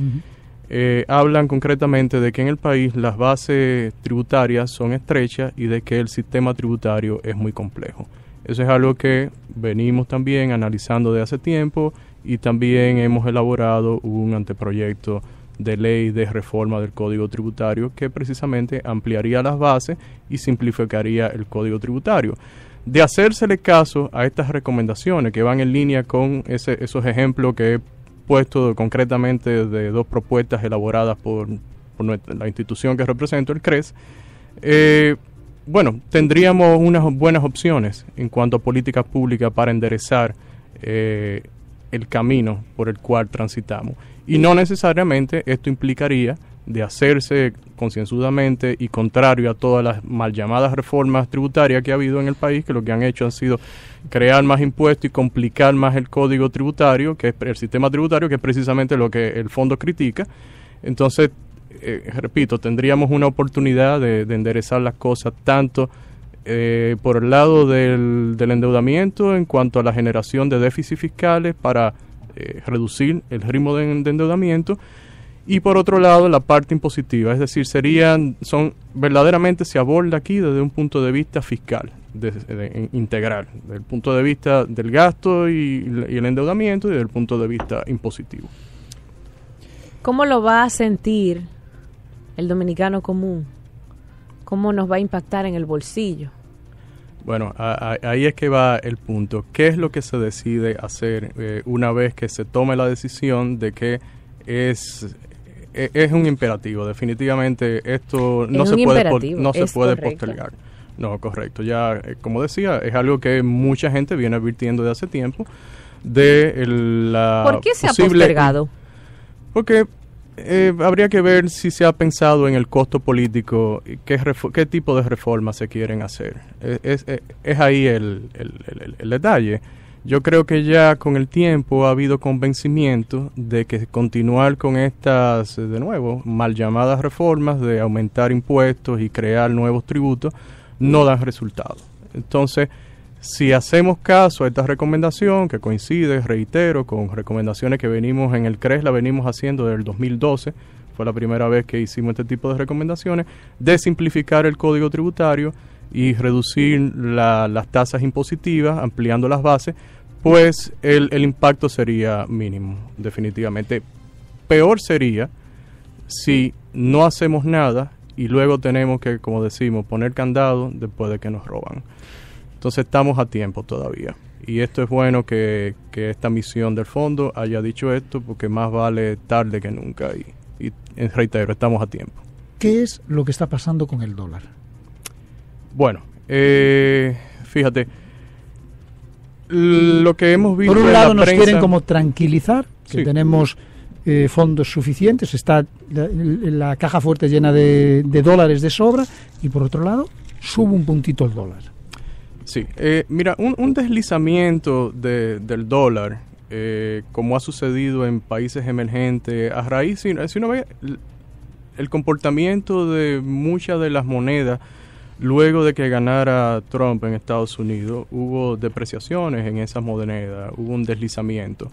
hablan concretamente de que en el país las bases tributarias son estrechas y de que el sistema tributario es muy complejo. Eso es algo que venimos también analizando de hace tiempo y también hemos elaborado un anteproyecto de ley de reforma del Código Tributario que precisamente ampliaría las bases y simplificaría el Código Tributario. De hacérsele caso a estas recomendaciones que van en línea con esos ejemplos que he puesto concretamente de 2 propuestas elaboradas por la institución que represento, el CRES, tendríamos unas buenas opciones en cuanto a políticas públicas para enderezar el camino por el cual transitamos. Y no necesariamente esto implicaría de hacerse concienzudamente y contrario a todas las mal llamadas reformas tributarias que ha habido en el país, que lo que han hecho han sido crear más impuestos y complicar más el código tributario, que es el sistema tributario, que es precisamente lo que el fondo critica. Entonces, repito, tendríamos una oportunidad de enderezar las cosas tanto por el lado del endeudamiento en cuanto a la generación de déficits fiscales para reducir el ritmo de endeudamiento, y por otro lado la parte impositiva, es decir, verdaderamente se aborda aquí desde un punto de vista fiscal, integral, desde el punto de vista del gasto y el endeudamiento, y desde el punto de vista impositivo. ¿Cómo lo va a sentir el dominicano común? ¿Cómo nos va a impactar en el bolsillo? Bueno, ahí es que va el punto. ¿Qué es lo que se decide hacer una vez que se tome la decisión de que es un imperativo? Definitivamente esto no se puede postergar. No, correcto. Ya, como decía, es algo que mucha gente viene advirtiendo de hace tiempo. ¿Por qué se ha postergado? Porque habría que ver si se ha pensado en el costo político, qué tipo de reformas se quieren hacer. Es ahí el detalle. Yo creo que ya con el tiempo ha habido convencimiento de que continuar con estas, de nuevo, mal llamadas reformas de aumentar impuestos y crear nuevos tributos no dan resultados. Entonces, si hacemos caso a esta recomendación, que coincide, reitero, con recomendaciones que venimos en el CRES, la venimos haciendo desde el 2012, fue la primera vez que hicimos este tipo de recomendaciones, de simplificar el código tributario y reducir las tasas impositivas, ampliando las bases, pues el impacto sería mínimo, definitivamente. Peor sería si no hacemos nada y luego tenemos que, como decimos, poner candado después de que nos roban. Entonces estamos a tiempo todavía. Y esto es bueno que esta misión del fondo haya dicho esto, porque más vale tarde que nunca. Y reitero, estamos a tiempo. ¿Qué es lo que está pasando con el dólar? Bueno, fíjate, lo que hemos visto por un en lado la nos prensa, quieren como tranquilizar, que sí, tenemos fondos suficientes, está la caja fuerte llena de dólares de sobra, y por otro lado sube un puntito el dólar. Sí, mira, un deslizamiento del dólar, como ha sucedido en países emergentes, a raíz, si uno ve el comportamiento de muchas de las monedas, luego de que ganara Trump en Estados Unidos, hubo depreciaciones en esas monedas, hubo un deslizamiento.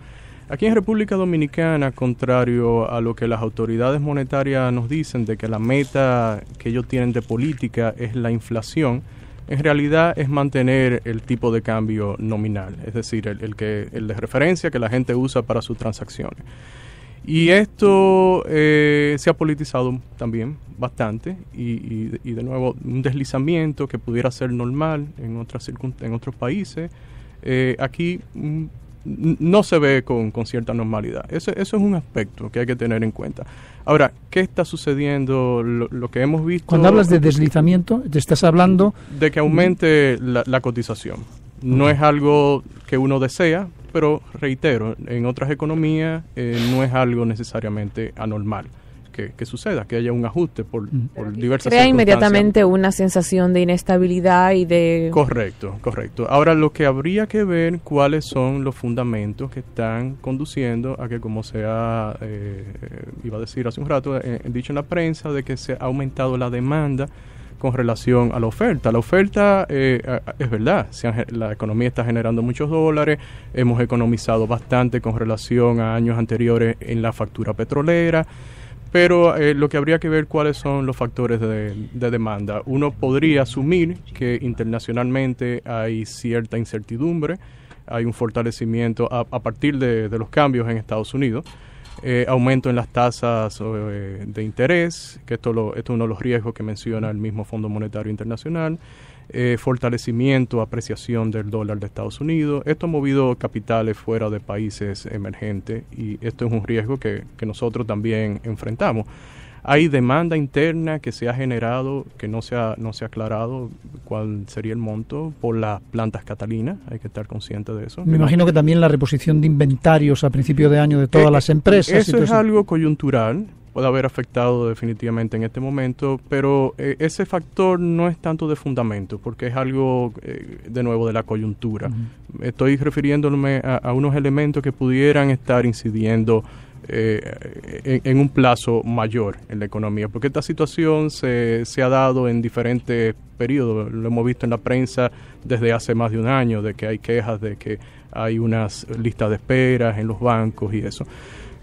Aquí en República Dominicana, contrario a lo que las autoridades monetarias nos dicen de que la meta que ellos tienen de política es la inflación, en realidad es mantener el tipo de cambio nominal, es decir, el de referencia que la gente usa para sus transacciones. Y esto se ha politizado también bastante y de nuevo un deslizamiento que pudiera ser normal en otros países, aquí no se ve con cierta normalidad. Eso es un aspecto que hay que tener en cuenta. Ahora, ¿qué está sucediendo? Lo que hemos visto... Cuando hablas de deslizamiento, te estás hablando... de que aumente la cotización. No es algo que uno desea, pero reitero, en otras economías no es algo necesariamente anormal que suceda, que haya un ajuste por diversas crea circunstancias. Inmediatamente una sensación de inestabilidad y de... Correcto. Ahora, lo que habría que ver cuáles son los fundamentos que están conduciendo a que, como se ha, iba a decir hace un rato, dicho en la prensa, de que se ha aumentado la demanda con relación a la oferta. La oferta es verdad, la economía está generando muchos dólares, hemos economizado bastante con relación a años anteriores en la factura petrolera, pero lo que habría que ver cuáles son los factores de demanda. Uno podría asumir que internacionalmente hay cierta incertidumbre, hay un fortalecimiento a partir de los cambios en Estados Unidos. aumento en las tasas de interés, que esto es uno de los riesgos que menciona el mismo Fondo Monetario Internacional, fortalecimiento, apreciación del dólar de Estados Unidos. Esto ha movido capitales fuera de países emergentes y esto es un riesgo que nosotros también enfrentamos. Hay demanda interna que se ha generado, que no se ha aclarado cuál sería el monto por las plantas catalinas, hay que estar consciente de eso. Me imagino que también la reposición de inventarios a principio de año de todas las empresas. Eso es algo coyuntural, puede haber afectado definitivamente en este momento, pero ese factor no es tanto de fundamento, porque es algo, de nuevo, de la coyuntura. Estoy refiriéndome a unos elementos que pudieran estar incidiendo en un plazo mayor en la economía, porque esta situación se ha dado en diferentes periodos. Lo hemos visto en la prensa desde hace más de un año, de que hay quejas de que hay unas listas de esperas en los bancos y eso.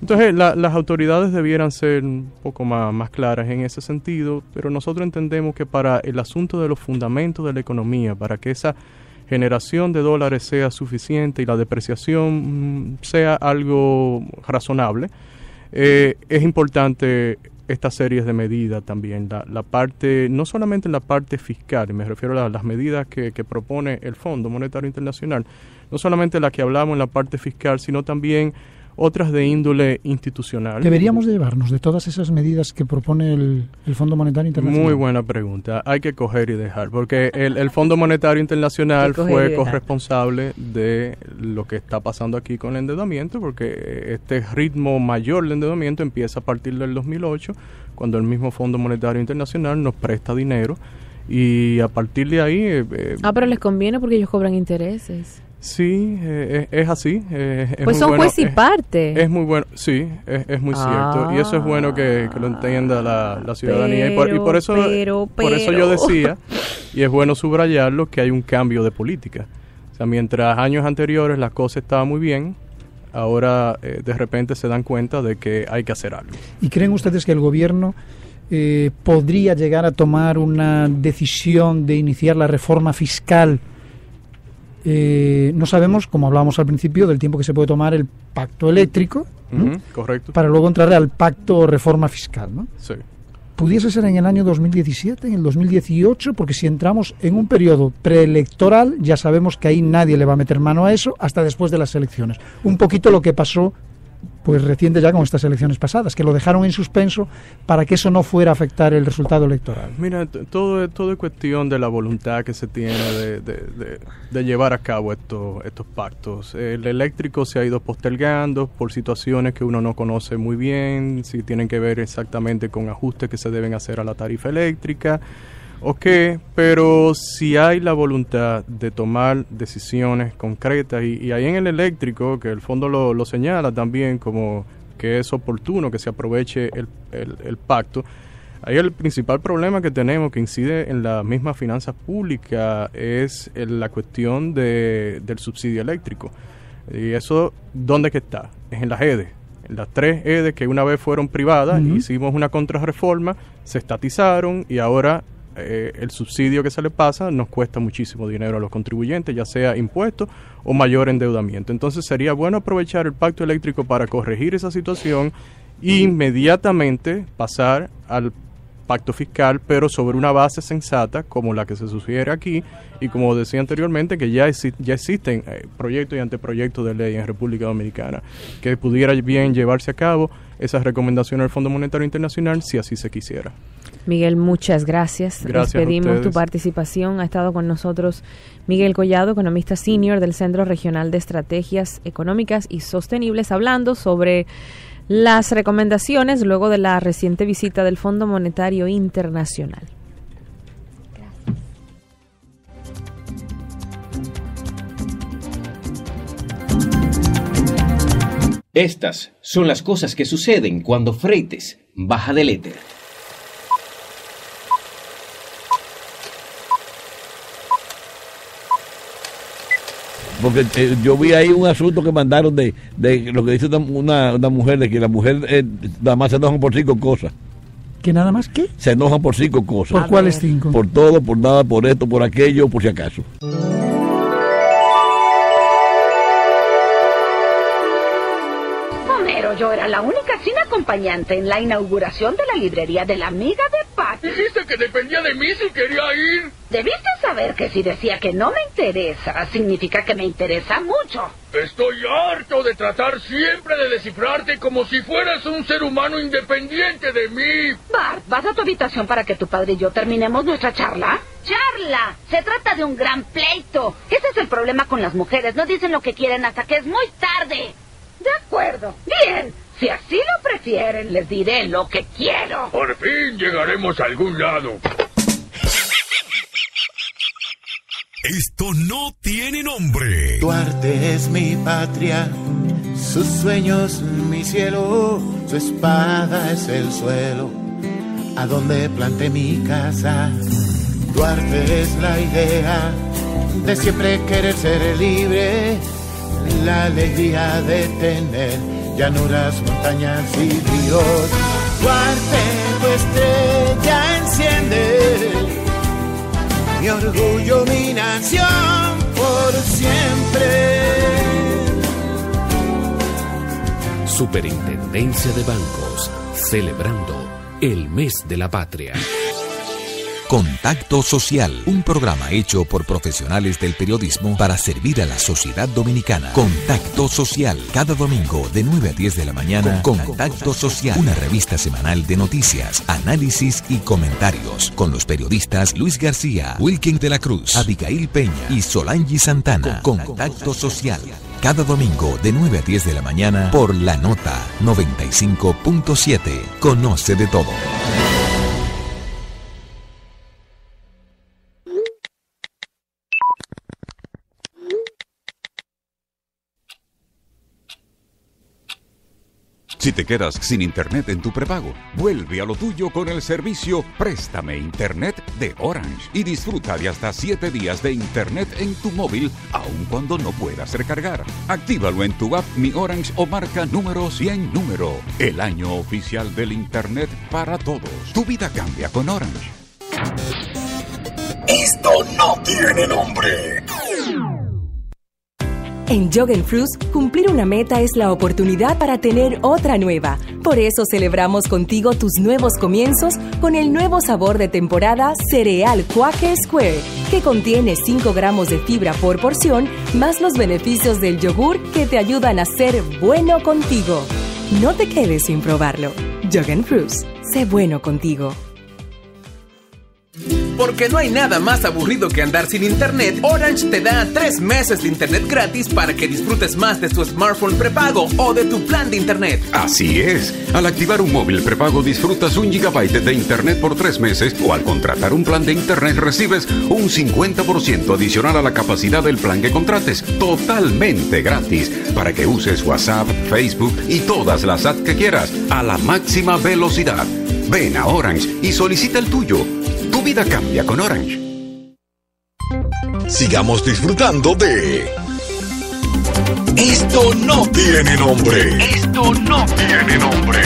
Entonces las autoridades debieran ser un poco más claras en ese sentido, pero nosotros entendemos que para el asunto de los fundamentos de la economía, para que esa generación de dólares sea suficiente y la depreciación sea algo razonable, es importante estas series de medidas también, la parte, no solamente en la parte fiscal, me refiero a las medidas que propone el Fondo Monetario Internacional, no solamente la que hablamos en la parte fiscal, sino también otras de índole institucional. ¿Deberíamos de llevarnos de todas esas medidas que propone el Fondo Monetario Internacional? Muy buena pregunta. Hay que coger y dejar, porque el Fondo Monetario Internacional fue corresponsable de lo que está pasando aquí con el endeudamiento, porque este ritmo mayor de endeudamiento empieza a partir del 2008, cuando el mismo Fondo Monetario Internacional nos presta dinero, y a partir de ahí... pero les conviene porque ellos cobran intereses. Sí, es así. Pues son juez y parte. Es muy bueno, sí, es muy cierto. Y eso es bueno que lo entienda la ciudadanía. Y por eso yo decía, y es bueno subrayarlo, que hay un cambio de política. O sea, mientras años anteriores las cosas estaban muy bien, ahora de repente se dan cuenta de que hay que hacer algo. ¿Y creen ustedes que el gobierno podría llegar a tomar una decisión de iniciar la reforma fiscal? No sabemos, como hablábamos al principio, del tiempo que se puede tomar el pacto eléctrico, ¿no? Correcto. Para luego entrar al pacto reforma fiscal, ¿no? Sí. ¿Pudiese ser en el año 2017, en el 2018? Porque si entramos en un periodo preelectoral, ya sabemos que ahí nadie le va a meter mano a eso hasta después de las elecciones. Un poquito lo que pasó pues reciente ya con estas elecciones pasadas, que lo dejaron en suspenso para que eso no fuera a afectar el resultado electoral. Mira, todo es cuestión de la voluntad que se tiene de llevar a cabo estos pactos. El eléctrico se ha ido postergando por situaciones que uno no conoce muy bien, si tienen que ver exactamente con ajustes que se deben hacer a la tarifa eléctrica, pero si hay la voluntad de tomar decisiones concretas, y ahí en el eléctrico, que el fondo lo señala también como que es oportuno que se aproveche el pacto, ahí el principal problema que tenemos, que incide en las mismas finanzas públicas, es la cuestión del subsidio eléctrico. Y eso, ¿dónde que está? Es en las EDES. Las 3 EDES que una vez fueron privadas, hicimos una contrarreforma, se estatizaron y ahora el subsidio que se le pasa nos cuesta muchísimo dinero a los contribuyentes, ya sea impuestos o mayor endeudamiento. Entonces sería bueno aprovechar el pacto eléctrico para corregir esa situación e inmediatamente pasar al pacto fiscal, pero sobre una base sensata como la que se sugiere aquí, y como decía anteriormente, que ya existen proyectos y anteproyectos de ley en República Dominicana que pudiera bien llevarse a cabo esas recomendaciones del Fondo Monetario Internacional si así se quisiera. Miguel, muchas gracias. Les pedimos tu participación. Ha estado con nosotros Miguel Collado, economista senior del Centro Regional de Estrategias Económicas y Sostenibles, hablando sobre las recomendaciones luego de la reciente visita del Fondo Monetario Internacional. Estas son las cosas que suceden cuando Freites baja del éter. Porque yo vi ahí un asunto que mandaron de lo que dice una mujer, de que la mujer nada más se enojan por 5 cosas. ¿Que nada más qué? Se enojan por 5 cosas. ¿Por cuáles 5? Por todo, por nada, por esto, por aquello, por si acaso. Homero, Pero yo era la única sin acompañante en la inauguración de la librería de la amiga de Pat. Dijiste que dependía de mí si quería ir. Debiste saber que si decía que no me interesa, significa que me interesa mucho. Estoy harto de tratar siempre de descifrarte como si fueras un ser humano independiente de mí. Bart, ¿vas a tu habitación para que tu padre y yo terminemos nuestra charla? ¡Charla! Se trata de un gran pleito. Ese es el problema con las mujeres. No dicen lo que quieren hasta que es muy tarde. De acuerdo. Bien. Si así lo prefieren, les diré lo que quiero. Por fin llegaremos a algún lado. Esto no tiene nombre. Duarte es mi patria, sus sueños mi cielo, su espada es el suelo, a donde planté mi casa. Duarte es la idea de siempre querer ser libre, la alegría de tener llanuras, montañas y ríos. Duarte, tu estrella enciende mi orgullo, mi nación, por siempre. Superintendencia de Bancos, celebrando el mes de la patria. Contacto Social, un programa hecho por profesionales del periodismo para servir a la sociedad dominicana. Contacto Social, cada domingo de 9 a 10 de la mañana. Contacto Social, una revista semanal de noticias, análisis y comentarios, con los periodistas Luis García, Wilkin de la Cruz, Abigail Peña y Solange Santana. Contacto Social, cada domingo de 9 a 10 de la mañana por La Nota 95.7. Conoce de todo. Si te quedas sin internet en tu prepago, vuelve a lo tuyo con el servicio Préstame Internet de Orange y disfruta de hasta 7 días de internet en tu móvil, aun cuando no puedas recargar. Actívalo en tu app Mi Orange o marca número 100 número. El año oficial del internet para todos. Tu vida cambia con Orange. Esto no tiene nombre. En Jugenfrus, cumplir una meta es la oportunidad para tener otra nueva. Por eso celebramos contigo tus nuevos comienzos con el nuevo sabor de temporada Cereal Quaker Square, que contiene 5 gramos de fibra por porción, más los beneficios del yogur que te ayudan a ser bueno contigo. No te quedes sin probarlo. Jugenfrus, sé bueno contigo. Porque no hay nada más aburrido que andar sin internet, Orange te da 3 meses de internet gratis para que disfrutes más de tu smartphone prepago o de tu plan de internet. Así es. Al activar un móvil prepago disfrutas 1 gigabyte de internet por 3 meses o al contratar un plan de internet recibes un 50% adicional a la capacidad del plan que contrates, totalmente gratis, para que uses WhatsApp, Facebook y todas las apps que quieras a la máxima velocidad. Ven a Orange y solicita el tuyo. Tu vida cambia con Orange. Sigamos disfrutando de Esto no tiene nombre. Esto no tiene nombre.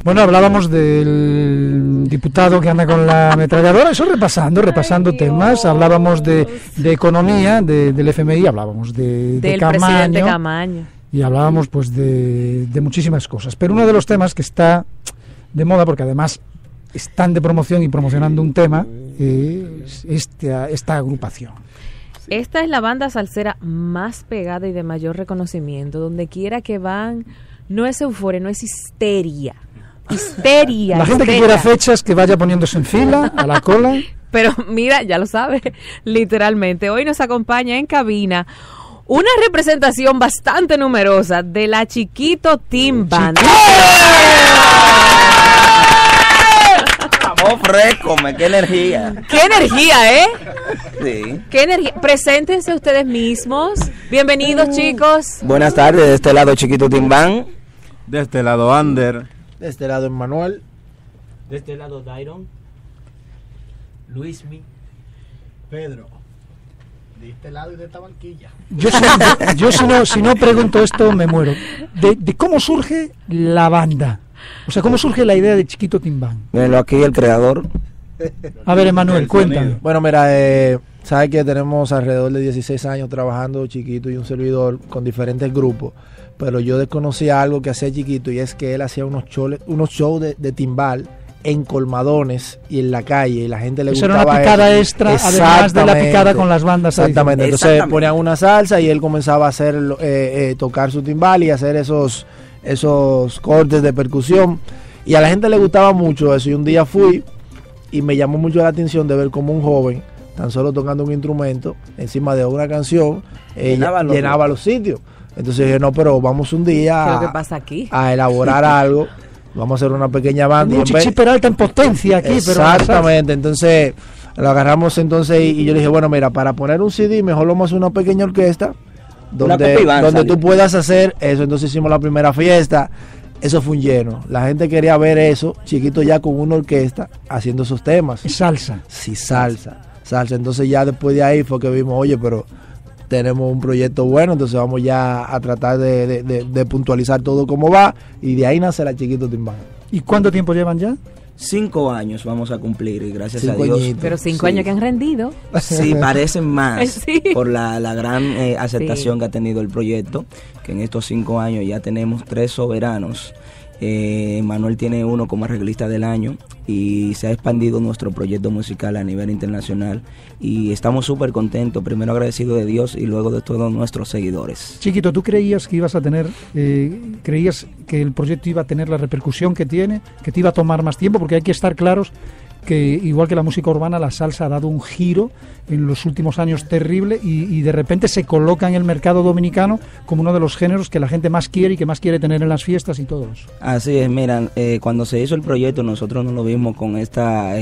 Bueno, hablábamos del diputado que anda con la ametralladora, eso repasando temas, hablábamos de economía, del FMI, hablábamos del presidente Camaño. Y hablábamos pues de muchísimas cosas. Pero uno de los temas que está de moda, porque además están de promoción y promocionando un tema, es esta agrupación. Esta es la banda salsera más pegada y de mayor reconocimiento. Donde quiera que van, no es euforia, no es histeria. Histeria. La gente que quiera fechas, que vaya poniéndose en fila, a la cola. Pero mira, ya lo sabe, literalmente. Hoy nos acompaña en cabina una representación bastante numerosa de la Chiquito Team Band. Vamos fresco, qué energía. ¡Qué energía, eh! Sí. ¡Qué energía! Preséntense ustedes mismos. Bienvenidos, chicos. Buenas tardes, de este lado Chiquito Team Band. De este lado Ander. De este lado Emmanuel. De este lado Dairon. Luismi. Pedro. De este lado y de esta banquilla. Yo si no pregunto esto me muero. De cómo surge la banda. O sea, ¿cómo surge la idea de Chiquito Team Band? Míralo aquí, el creador. A ver, Emmanuel, cuéntame. Bueno, mira, sabes que tenemos alrededor de 16 años trabajando Chiquito y un servidor con diferentes grupos, pero yo desconocía algo que hacía Chiquito, y es que él hacía unos shows de timbal en colmadones y en la calle, y la gente le gustaba. Era una picada extra, además de la picada con las bandas. Exactamente, entonces ponían una salsa y él comenzaba a hacer tocar su timbal y hacer esos cortes de percusión, y a la gente le gustaba mucho eso. Y un día fui y me llamó mucho la atención de ver cómo un joven, tan solo tocando un instrumento encima de una canción, llenaba los sitios. Entonces dije, no, pero vamos un día ¿qué pasa aquí? A elaborar algo. Vamos a hacer una pequeña banda. Chichi Peralta en potencia aquí. Exactamente, entonces lo agarramos entonces y yo le dije, bueno, mira, para poner un CD mejor lo vamos a hacer una pequeña orquesta donde tú puedas hacer eso. Entonces hicimos la primera fiesta, eso fue un lleno. La gente quería ver eso, Chiquito ya con una orquesta haciendo esos temas. Salsa. Sí, salsa. Entonces ya después de ahí fue que vimos, oye, pero tenemos un proyecto bueno, entonces vamos ya a tratar de puntualizar todo cómo va, y de ahí nace la Chiquito Team Band. ¿Y cuánto tiempo llevan ya? 5 años vamos a cumplir, y gracias 5 a Dios. añitos. Pero 5 años que han rendido. Sí, parecen más Sí. por la gran aceptación que ha tenido el proyecto, que en estos 5 años ya tenemos 3 soberanos. Manuel tiene uno como arreglista del año, y se ha expandido nuestro proyecto musical a nivel internacional, y estamos súper contentos, primero agradecidos de Dios y luego de todos nuestros seguidores. Chiquito, ¿tú creías que ibas a tener, creías que el proyecto iba a tener la repercusión que tiene, que te iba a tomar más tiempo? Porque hay que estar claros que igual que la música urbana, la salsa ha dado un giro en los últimos años terrible, y de repente se coloca en el mercado dominicano como uno de los géneros que la gente más quiere y que más quiere tener en las fiestas y todo eso. Así es, mira, cuando se hizo el proyecto nosotros no lo vimos con esta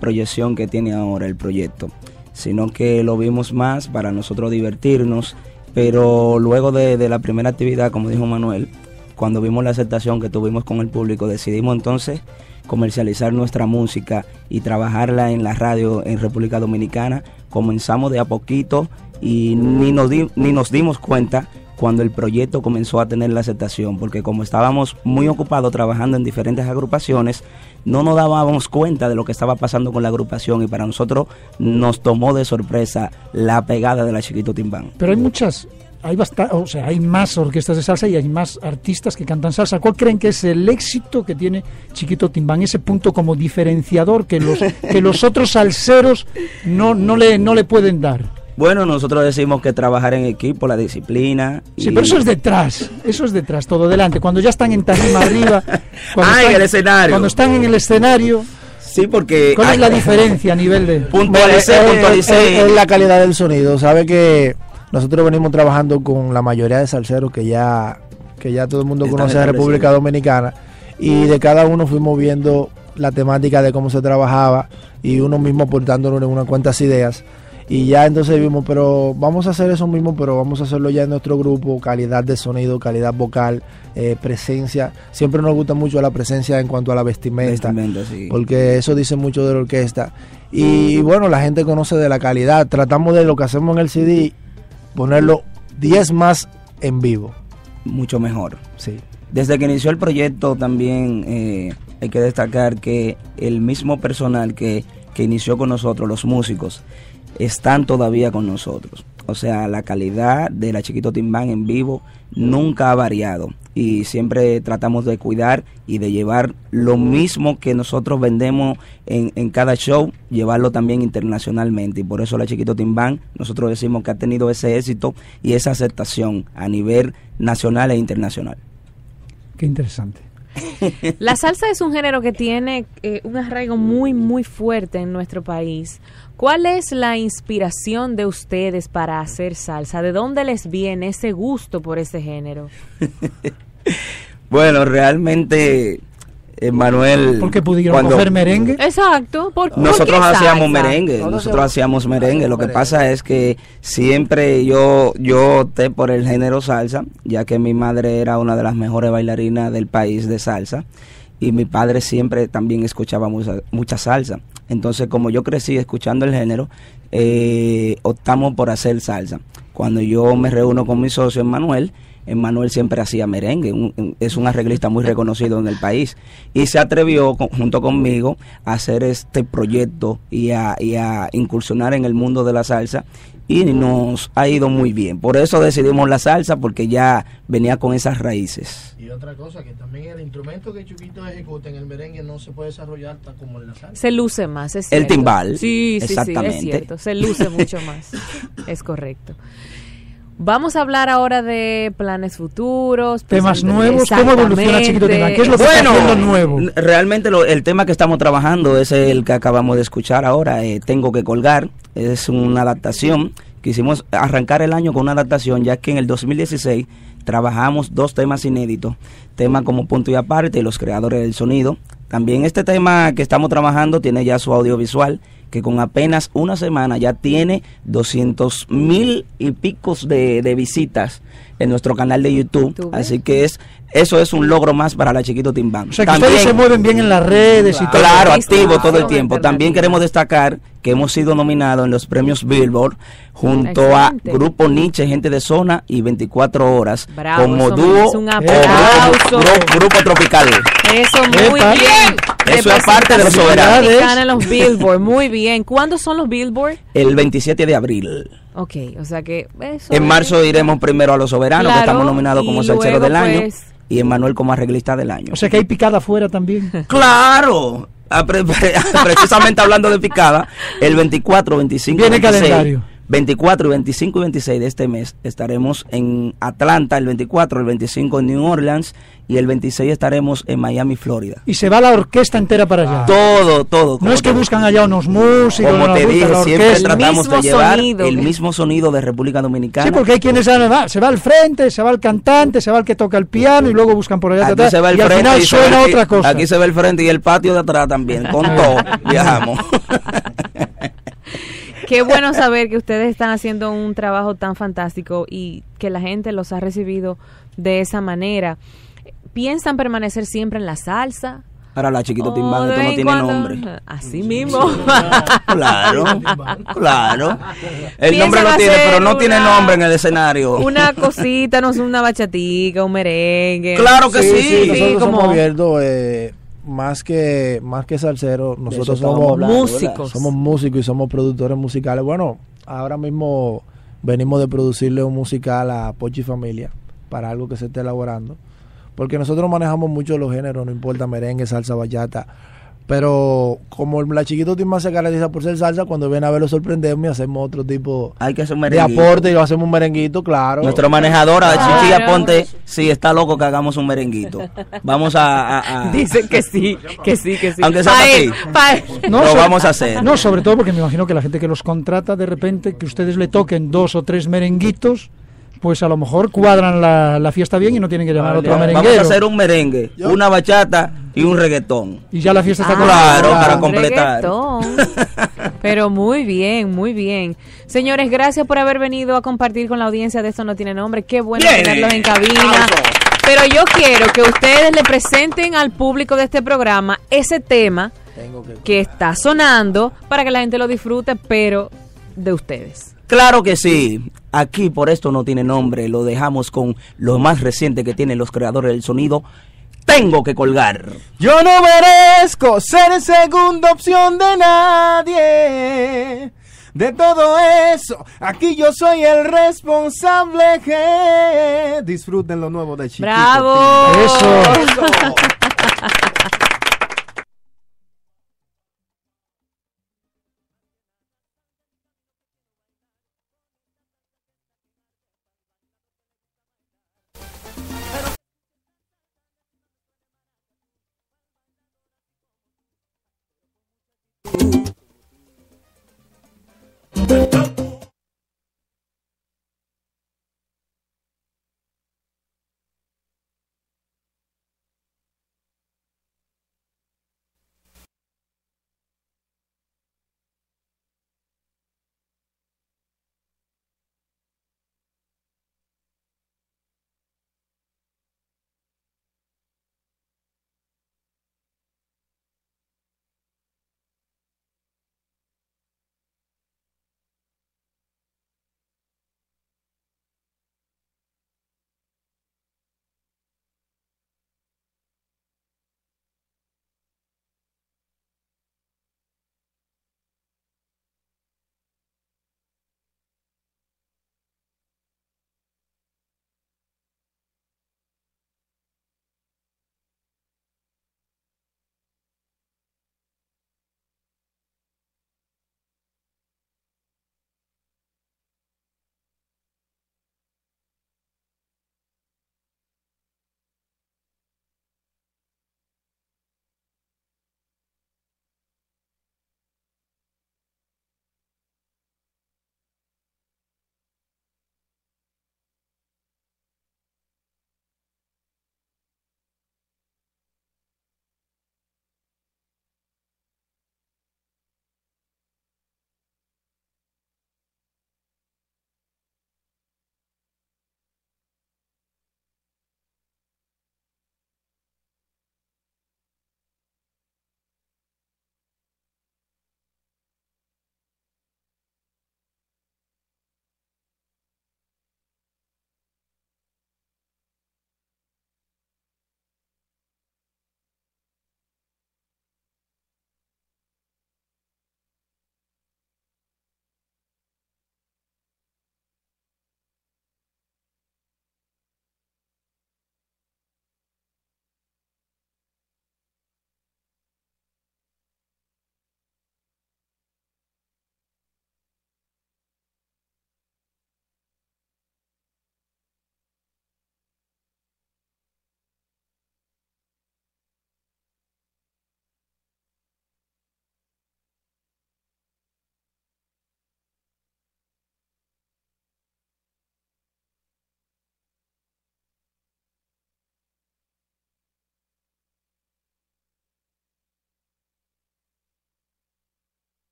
proyección que tiene ahora el proyecto, sino que lo vimos más para nosotros divertirnos, pero luego de la primera actividad, como dijo Manuel, cuando vimos la aceptación que tuvimos con el público, decidimos entonces comercializar nuestra música y trabajarla en la radio en República Dominicana. Comenzamos de a poquito y ni nos dimos cuenta cuando el proyecto comenzó a tener la aceptación, porque como estábamos muy ocupados trabajando en diferentes agrupaciones, no nos dábamos cuenta de lo que estaba pasando con la agrupación, y para nosotros nos tomó de sorpresa la pegada de la Chiquito Team Band. Pero hay más orquestas de salsa y hay más artistas que cantan salsa. ¿Cuál creen que es el éxito que tiene Chiquito Team Band? Ese punto como diferenciador que los otros salseros no le pueden dar. Bueno, nosotros decimos que trabajar en equipo, la disciplina. Sí, pero eso es detrás, todo delante. Cuando ya están en tarima arriba. En el escenario. Cuando están en el escenario. Sí, porque... ¿Cuál es la diferencia a nivel de...? Puntualicé. Es la calidad del sonido. Sabe que nosotros venimos trabajando con la mayoría de salseros que ya todo el mundo conoce de República Dominicana, y de cada uno fuimos viendo la temática de cómo se trabajaba, y uno mismo aportándonos unas cuantas ideas. Y ya entonces vimos, pero vamos a hacer eso mismo, pero vamos a hacerlo ya en nuestro grupo, calidad de sonido, calidad vocal, presencia. Siempre nos gusta mucho la presencia en cuanto a la vestimenta, sí. Porque eso dice mucho de la orquesta. Y bueno, la gente conoce de la calidad. Tratamos de lo que hacemos en el CD, ponerlo 10 más en vivo. Mucho mejor. Sí. Desde que inició el proyecto también hay que destacar que el mismo personal que inició con nosotros, los músicos, están todavía con nosotros. O sea, la calidad de la Chiquito Timbán en vivo nunca ha variado y siempre tratamos de cuidar y de llevar lo mismo que nosotros vendemos en cada show, llevarlo también internacionalmente, y por eso la Chiquito Timbán, nosotros decimos que ha tenido ese éxito y esa aceptación a nivel nacional e internacional. Qué interesante. La salsa es un género que tiene un arraigo muy, muy fuerte en nuestro país. ¿Cuál es la inspiración de ustedes para hacer salsa? ¿De dónde les viene ese gusto por ese género? Bueno, realmente, Manuel... ¿Porque pudieron coger merengue? Exacto. Nosotros hacíamos merengue. Lo que pasa es que siempre yo opté por el género salsa, ya que mi madre era una de las mejores bailarinas del país de salsa, y mi padre siempre también escuchaba mucha salsa. Entonces, como yo crecí escuchando el género, optamos por hacer salsa. Cuando yo me reúno con mi socio Emmanuel siempre hacía merengue, es un arreglista muy reconocido en el país, y se atrevió junto conmigo a hacer este proyecto y a incursionar en el mundo de la salsa, y nos ha ido muy bien. Por eso decidimos la salsa, porque ya venía con esas raíces. Y otra cosa, que también el instrumento que Chuquito ejecuta en el merengue no se puede desarrollar tan como en la salsa. Se luce más, es cierto. El timbal. Sí, exactamente. Es cierto, se luce mucho más. Es correcto. Vamos a hablar ahora de planes futuros, temas nuevos. ¿Cómo evoluciona Chiquito Timbán? ¿Qué es lo que está haciendo nuevo? Realmente el tema que estamos trabajando es el que acabamos de escuchar ahora, Tengo que colgar. Es una adaptación. Quisimos arrancar el año con una adaptación, ya que en el 2016 trabajamos 2 temas inéditos, temas como Punto y Aparte y Los Creadores del Sonido. También este tema que estamos trabajando tiene ya su audiovisual, que con apenas una semana ya tiene 200,000 y picos de visitas en nuestro canal de YouTube. Así que eso es un logro más para la Chiquito Timbán. O sea, que también ustedes se mueven bien en las redes y todo. Claro, activo todo el tiempo. También queremos destacar que hemos sido nominados en los premios Billboard junto a Grupo Nietzsche, Gente de Zona y 24 Horas. Bravo, como dúo grupo tropical. Eso muy bien. Eso es parte de los soberanos. En los Billboard, muy bien. ¿Cuándo son los Billboard? El 27 de abril. Ok, o sea que eso en marzo iremos primero a los soberanos, claro, que estamos nominados como salsero del año, y Emmanuel como arreglista del año. O sea que hay picada afuera también. ¡Claro! Precisamente hablando de picada, el 24, 25 viene 26, calendario. 24, 25 y 26 de este mes estaremos en Atlanta, el 24, el 25 en New Orleans y el 26 estaremos en Miami, Florida. Y se va la orquesta entera para allá. Todo. No es que buscan allá unos músicos. Como te dije, siempre tratamos de llevar el mismo sonido de República Dominicana. Sí, porque hay quienes se va al frente, se va el cantante, se va el que toca el piano y luego buscan por allá aquí atrás. Se va el y al final suena otra cosa. Aquí se ve el frente y el patio de atrás también. Con todo viajamos. Qué bueno saber que ustedes están haciendo un trabajo tan fantástico y que la gente los ha recibido de esa manera. ¿Piensan permanecer siempre en la salsa? Para la Chiquito Timbán, esto no tiene nombre. Así mismo. Claro. El nombre lo tiene, pero no tiene nombre en el escenario. Una cosita, no sé, una bachatica, un merengue. Claro que sí. Nosotros somos abiertos, más que salseros, nosotros somos músicos. Somos músicos y somos productores musicales. Bueno, ahora mismo venimos de producirle un musical a Pochi Familia para algo que se esté elaborando, porque nosotros manejamos mucho los géneros, no importa merengue, salsa, bachata, pero como la Chiquito Timbán se caracteriza por ser salsa, cuando viene a verlo sorprendemos y hacemos otro tipo de aporte y lo hacemos un merenguito, claro. Nuestra manejadora de Chichi Aponte sí está loco que hagamos un merenguito. Vamos a dicen que sí. Aunque sea para ti. No, lo vamos a hacer. No, sobre todo porque me imagino que la gente que los contrata, de repente, que ustedes le toquen 2 o 3 merenguitos, pues a lo mejor cuadran la fiesta bien y no tienen que llamar a otro merenguero. Vamos a hacer un merengue, una bachata y un reggaetón. Y ya la fiesta está claro, para completar. Pero muy bien, muy bien. Señores, gracias por haber venido a compartir con la audiencia de Esto No Tiene Nombre. Qué bueno tenerlos en cabina. Pero yo quiero que ustedes le presenten al público de este programa ese tema que está sonando para que la gente lo disfrute, pero de ustedes. Claro que sí. Aquí por esto no tiene nombre, lo dejamos con lo más reciente que tienen los creadores del sonido. Tengo que colgar. Yo no merezco ser segunda opción de nadie. De todo eso, aquí yo soy el responsable. Disfruten lo nuevo de Chiquito. ¡Bravo! Eso.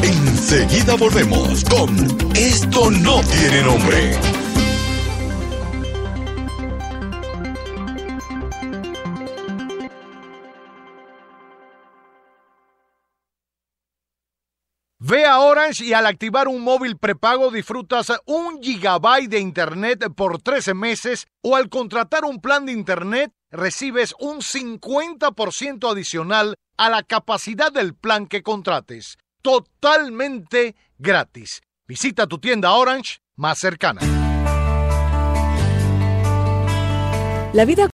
Enseguida volvemos con Esto no tiene nombre. Ve a Orange y al activar un móvil prepago disfrutas 1 gigabyte de internet por 13 meses o al contratar un plan de internet recibes un 50% adicional a la capacidad del plan que contrates. Totalmente gratis. Visita tu tienda Orange más cercana. La vida